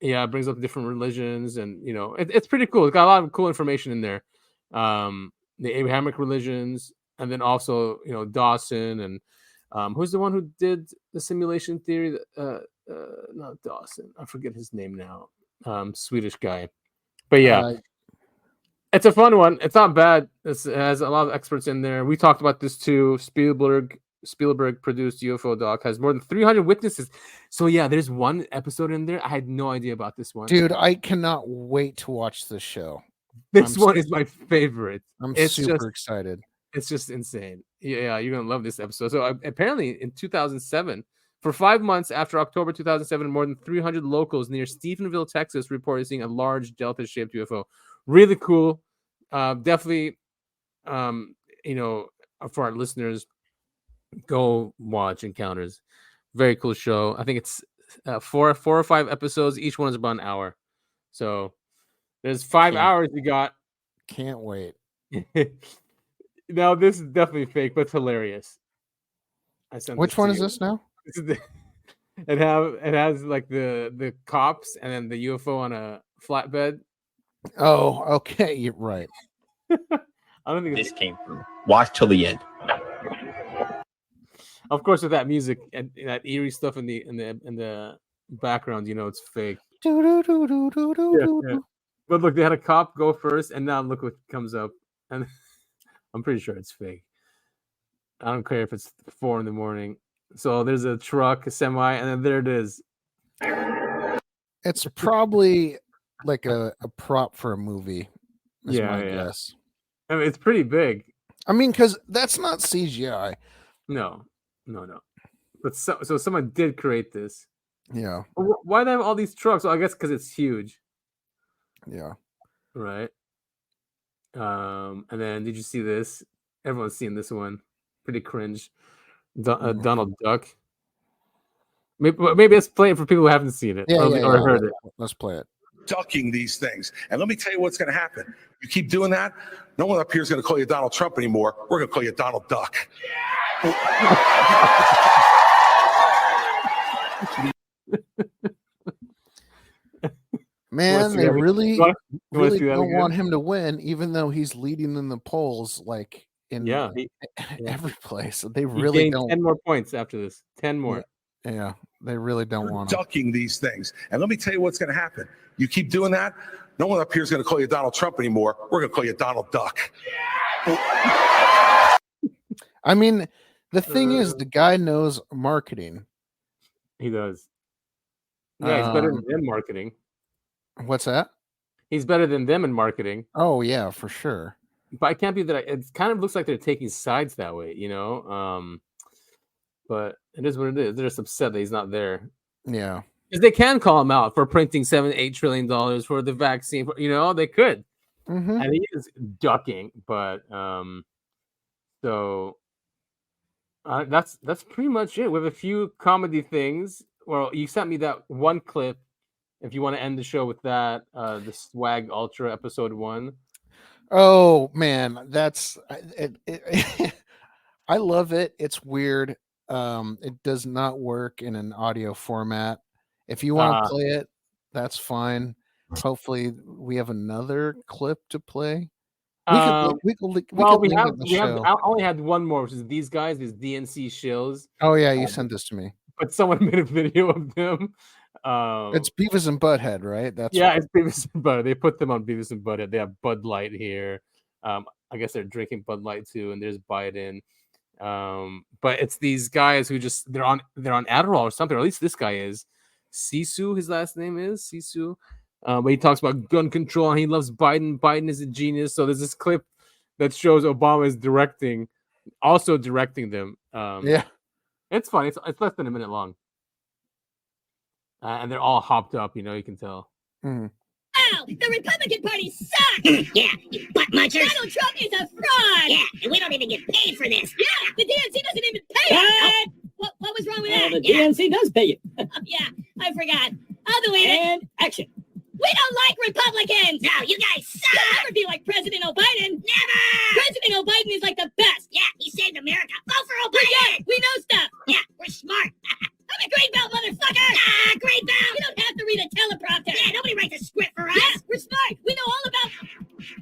Yeah, it brings up different religions, and it's pretty cool. It's got a lot of cool information in there. The Abrahamic religions, and then also Dawson, and who's the one who did the simulation theory? Not Dawson. I forget his name now. Swedish guy, but yeah. It's a fun one. It's not bad. It has a lot of experts in there. We talked about this too. Spielberg produced UFO doc, has more than 300 witnesses. So yeah, there's one episode in there. I had no idea about this one. Dude, I cannot wait to watch this show. This one is my favorite. I'm super excited. It's just insane. Yeah, you're gonna love this episode. So apparently in 2007, for 5 months after October 2007, more than 300 locals near Stephenville, Texas, reported seeing a large delta-shaped UFO. Really cool. Definitely, for our listeners, go watch Encounters. Very cool show. I think it's 4 or 5 episodes. Each one is about an hour. So there's 5 hours you got. Can't wait. Now this is definitely fake, but it's hilarious. I sent. Which one is this now? It has like the cops and then the UFO on a flatbed. Oh, okay, you're right. I don't think this came from. Watch till the end. Of course, with that music and that eerie stuff in the background, it's fake. Yeah. But look, they had a cop go first, and now look what comes up, and I'm pretty sure it's fake. I don't care if it's 4 a.m. So there's a truck, a semi, and then there it is. It's probably like a prop for a movie. Is Yeah, my yeah. guess. I mean, it's pretty big. I mean, because that's not CGI. No. But so someone did create this. Yeah. Why do they have all these trucks? Well, I guess because it's huge. Yeah. Right. And then did you see this? Everyone's seen this one. Pretty cringe. Donald Duck. Maybe let's play it for people who haven't seen it or heard it. Let's play it. Ducking these things. And let me tell you what's going to happen. You keep doing that, no one up here is going to call you Donald Trump anymore. We're going to call you Donald Duck. Man, they really really don't want him to win, even though he's leading in the polls, like in every place. They really gained don't. 10 more points after this. 10 more. Yeah, they really don't want him. Ducking these things. And let me tell you what's going to happen. You keep doing that, no one up here is going to call you Donald Trump anymore. We're going to call you Donald Duck. I mean, the thing is, the guy knows marketing. He does. Yeah, he's better than them marketing. What's that? He's better than them in marketing. Oh yeah, for sure. But it can't be that. It kind of looks like they're taking sides that way, But it is what it is. They're just upset that he's not there. Yeah. Because they can call him out for printing $7-8 trillion for the vaccine. They could. Mm-hmm. And he is ducking, but so that's pretty much it. We have a few comedy things. Well, you sent me that one clip. If you want to end the show with that, the Swag Ultra episode 1. Oh man, that's I love it. It's weird. It does not work in an audio format. If you want to play it, that's fine. Hopefully, we have another clip to play. We could link it in the show. I only had one more, which is these guys, these DNC shills. Oh yeah, you sent this to me. But someone made a video of them. It's Beavis and Butthead, right? That's yeah, right. it's Beavis and Butthead. They put them on Beavis and Butthead. They have Bud Light here. I guess they're drinking Bud Light too, and there's Biden. But it's these guys who just they're on Adderall or something, or at least this guy is. Sisu, his last name is Sisu. But he talks about gun control and he loves Biden. Biden is a genius. So there's this clip that shows Obama is also directing them. Yeah, it's funny. It's less than a minute long, and they're all hopped up. You can tell. Mm-hmm. Oh, the Republican Party sucks! Yeah, you butt munchers! Donald Trump is a fraud! Yeah, and we don't even get paid for this! Yeah, the DNC doesn't even pay us! What was wrong with that? The DNC does pay you. Yeah, I forgot. I'll delete it. And action. We don't like Republicans! No, you guys suck! You'll never be like President O'Biden! Never! President O'Biden is like the best! Yeah, he saved America! Vote for O'Biden! We know stuff! Yeah, we're smart! I'm a green belt, motherfucker! Ah, green belt! We don't have to read a teleprompter! Yeah, nobody writes a script for us! Yeah, we're smart! We know all about...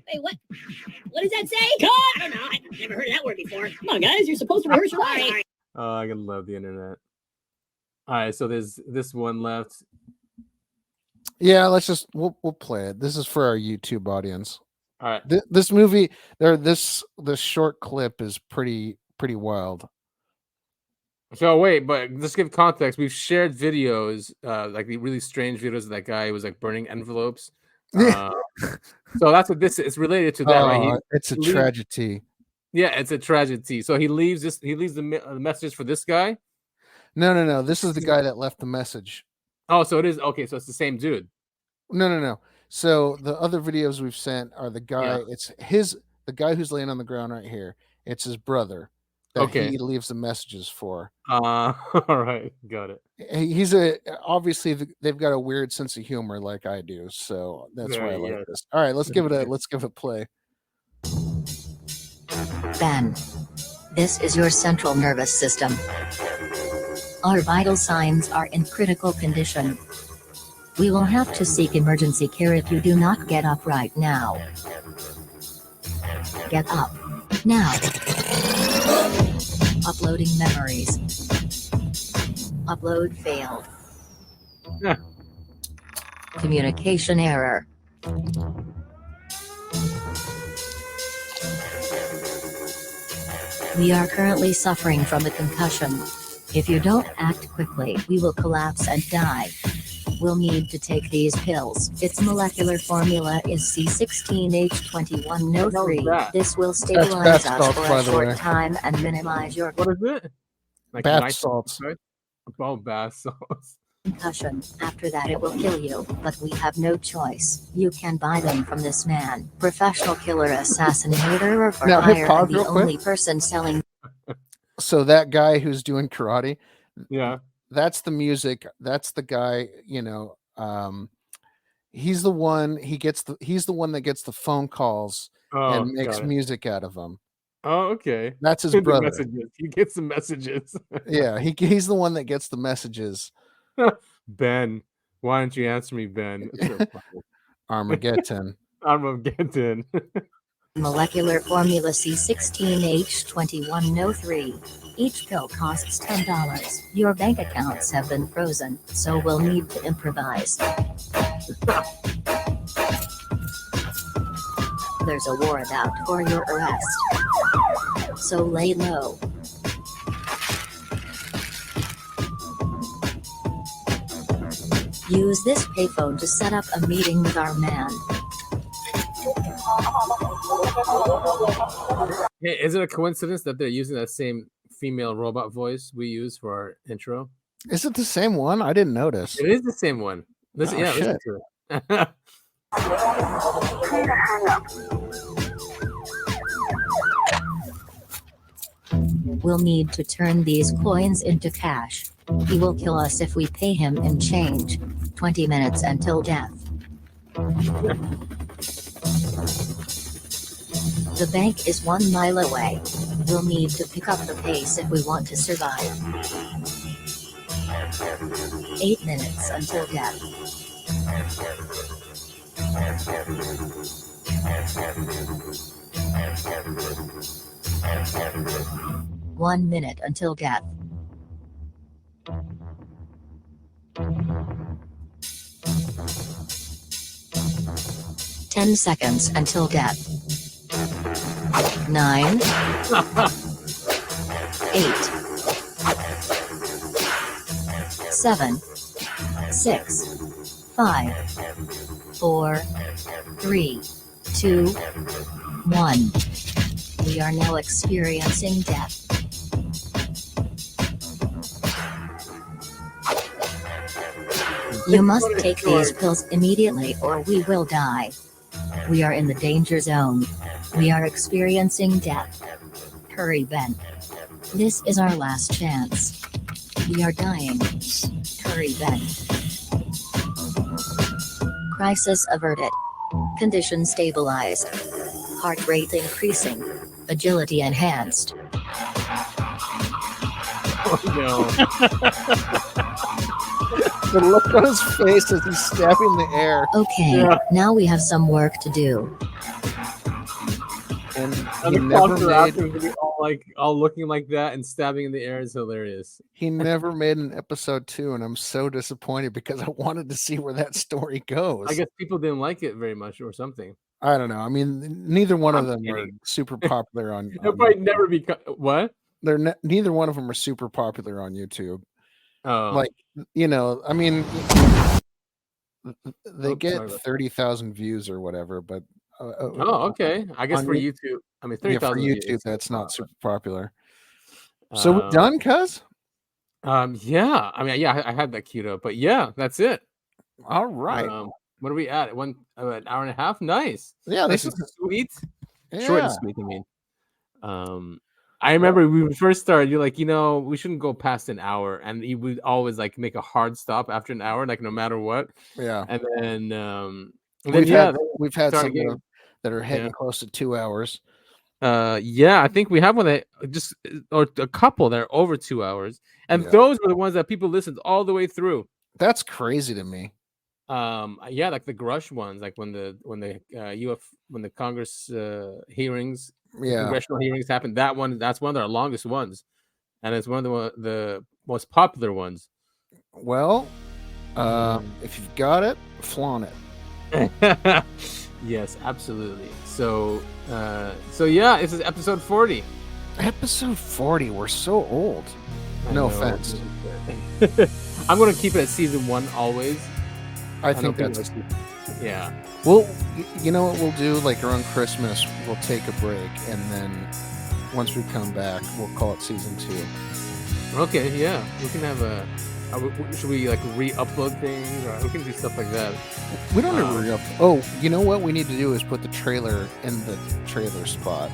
Wait, what? What does that say? Cut! I don't know. I've never heard of that word before. Come on, guys. You're supposed to rehearse your lines. Sorry. Oh, I love the internet. All right, so there's this one left. Yeah, we'll play it. This is for our YouTube audience. All right. This movie, this short clip is pretty wild. So wait, but let's give context. We've shared videos, like the really strange videos of that guy who was like burning envelopes. So that's what this is related to that, right? It's a tragedy. Yeah, it's a tragedy. So he leaves the messages for this guy. No. This is the guy that left the message. Oh, so it is okay. So it's the same dude. No. So the other videos we've sent are the guy. Yeah. It's the guy who's laying on the ground right here. It's his brother that he leaves the messages for. All right, got it. He's obviously they've got a weird sense of humor like I do, so that's why I like this. All right, let's give it a play. Ben, this is your central nervous system. Our vital signs are in critical condition. We will have to seek emergency care if you do not get up right now. Get up now. Uploading memories. Upload failed. Communication error. We are currently suffering from a concussion. If you don't act quickly, we will collapse and die. We'll need to take these pills. Its molecular formula is C16H21No3. This will stabilize us for a short time and minimize your... What is it? Like bath salts. Oh, bath salts. Concussion. After that it will kill you, but we have no choice. You can buy them from this man, professional killer assassinator for hire, and the only person selling. So that guy who's doing karate, yeah, that's the music. That's the guy. He's the one. He's the one that gets the phone calls and makes music out of them. Oh, okay. That's his brother. He gets the messages. Yeah, he's the one that gets the messages. Ben, why don't you answer me, Ben? Armageddon. Armageddon. Molecular formula C16H21No3. Each pill costs $10. Your bank accounts have been frozen, so we'll need to improvise. There's a warrant out for your arrest. So lay low. Use this payphone to set up a meeting with our man. Hey, is it a coincidence that they're using that same female robot voice we use for our intro? Is it the same one? I didn't notice. It is the same one. Listen, listen to it. We'll need to turn these coins into cash. He will kill us if we pay him in change. 20 minutes until death. The bank is 1 mile away. We'll need to pick up the pace if we want to survive. 8 minutes until death. 1 minute until death. 10 seconds until death. 9, 8, 7, 6, 5, 4, 3, 2, 1. We are now experiencing death. You must take these pills immediately or we will die. We are in the danger zone. We are experiencing death. Hurry, Ben. This is our last chance. We are dying. Hurry, Ben. Crisis averted. Condition stabilized. Heart rate increasing. Agility enhanced. Oh no. The look on his face as he's stabbing the air. Okay, now we have some work to do. And And he the never counter made, after would be all looking like that and stabbing in the air is hilarious. he never made an episode 2, and I'm so disappointed because I wanted to see where that story goes. I guess people didn't like it very much or something. I don't know. I mean, neither one of I'm them are kidding. super popular on. It'll probably never be what? They're neither one of them are super popular on YouTube. Oh, Like, you know, I mean, they sorry get about that. 30,000 views or whatever, but Oh, okay. I guess on for You- YouTube, I mean, yeah, for 30,000 YouTube, views. that's not super popular. So we're Um, done, cuz? Yeah. I mean, yeah, I had that queued up, but yeah, that's it. All right. What are we at? An hour and a half. Nice. Yeah, Nice this and is sweet. Short yeah. and sweet. I mean, I remember when we first started. You're like, we shouldn't go past an hour, and you would always like make a hard stop after an hour, like no matter what. Yeah. And then, We've had started some getting- that are heading yeah. close to 2 hours. Yeah, I think we have one that or a couple that are over 2 hours, and Yeah. those were the ones that people listened all the way through. That's crazy to me. Yeah, like the Grush ones, like when the Congress hearings, Yeah. congressional hearings happened. That's one of our longest ones, and it's one of the most popular ones. Well, if you've got it, flaunt it. Yes, absolutely. So yeah, this is episode 40. Episode 40. We're so old. I No know. offense. I'm gonna keep it at season 1 always. I think people that's yeah. Well, you know what we'll do? Like around Christmas, we'll take a break, and then once we come back, we'll call it season 2. Okay, yeah, we can have should we like re-upload things, or we can do stuff like that? We don't ever re-up. Oh, you know what we need to do is put the trailer in the trailer spot.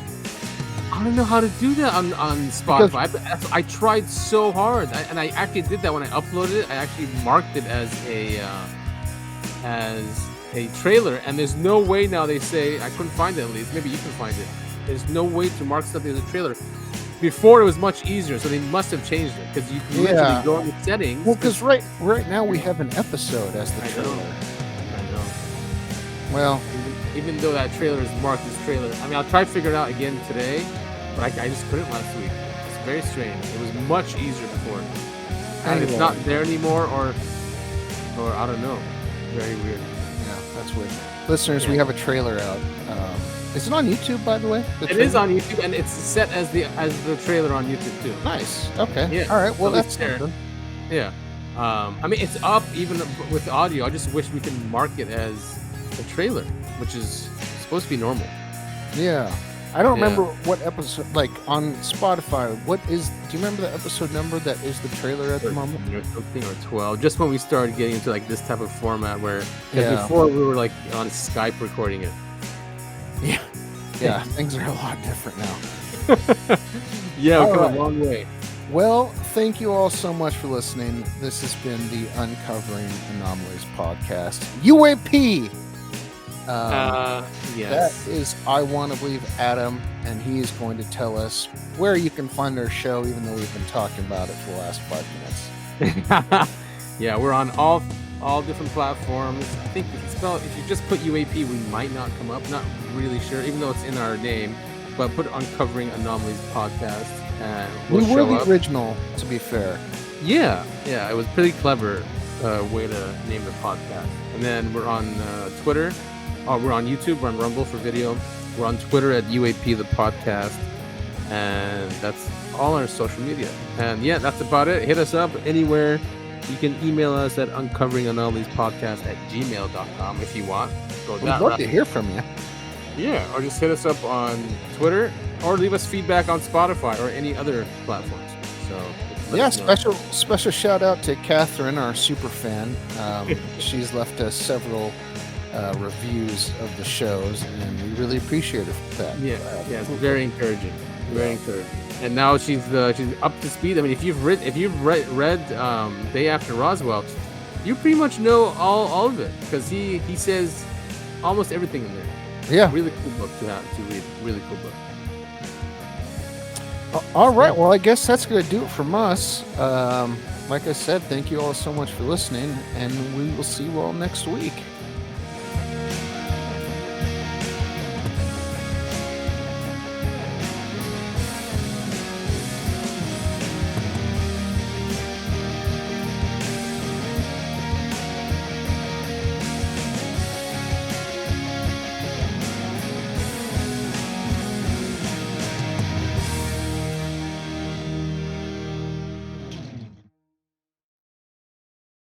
I don't know how to do that on Spotify. I tried so hard, and I actually did that when I uploaded it. I actually marked it as a trailer, and there's no way now. They say I couldn't find it. At least maybe you can find it. There's no way to mark something as a trailer. Before it was much easier, so they must have changed it because you can literally go in the settings. Well, because right now we have an episode as the trailer. I know. Well, even though that trailer is marked as trailer, I mean, I'll try to figure it out again today, but I just couldn't last week. It's very strange. It was much easier before, and it's not there anymore, or I don't know. Very weird. Yeah, that's weird. Listeners, we have a trailer out. Is it on YouTube, by the way? It is on YouTube, and it's set as the trailer on YouTube too. Nice. Okay. Yeah. All right. Well, So it's that's there. something. Yeah. I mean, it's up even with the audio. I just wish we could mark it as a trailer, which is supposed to be normal. Yeah. I don't Yeah. remember what episode, like on Spotify, do you remember the episode number that is the trailer at the moment? 13 or 12, just when we started getting into like this type of format where 'cause Yeah. before we were like on Skype recording it. Yeah. Yeah, things are a lot different now. Yeah, we've All come right. a long way. Well, thank you all so much for listening. This has been the Uncovering Anomalies podcast. UAP! Yes. That is I Want to Believe Adam, and he is going to tell us where you can find our show, even though we've been talking about it for the last 5 minutes. Yeah, we're on all different platforms. I think if you just put UAP, we might not come up. Not really sure, even though it's in our name. But put Uncovering Anomalies podcast, and we'll We were show the up. original, to be fair. Yeah, it was pretty clever way to name the podcast. And then we're on Twitter. We're on YouTube. We're on Rumble for video. We're on Twitter at UAP the podcast, and that's all our social media. And yeah, that's about it. Hit us up anywhere. You can email us at uncoveringanomalies@gmail.com if you want. Go We'd that love route. to hear from you. Yeah, or just hit us up on Twitter, or leave us feedback on Spotify or any other platforms. So let Yeah, us know. special shout out to Catherine, our super fan. She's left us several reviews of the shows, and we really appreciate her for that. Yeah, it's very encouraging. Very encouraging. And now she's up to speed. I mean, if you've read Day After Roswell, you pretty much know all of it, because he says almost everything in there. Yeah, really cool book to read. Really cool book. All right, well, I guess that's going to do it from us. Like I said, thank you all so much for listening, and we will see you all next week.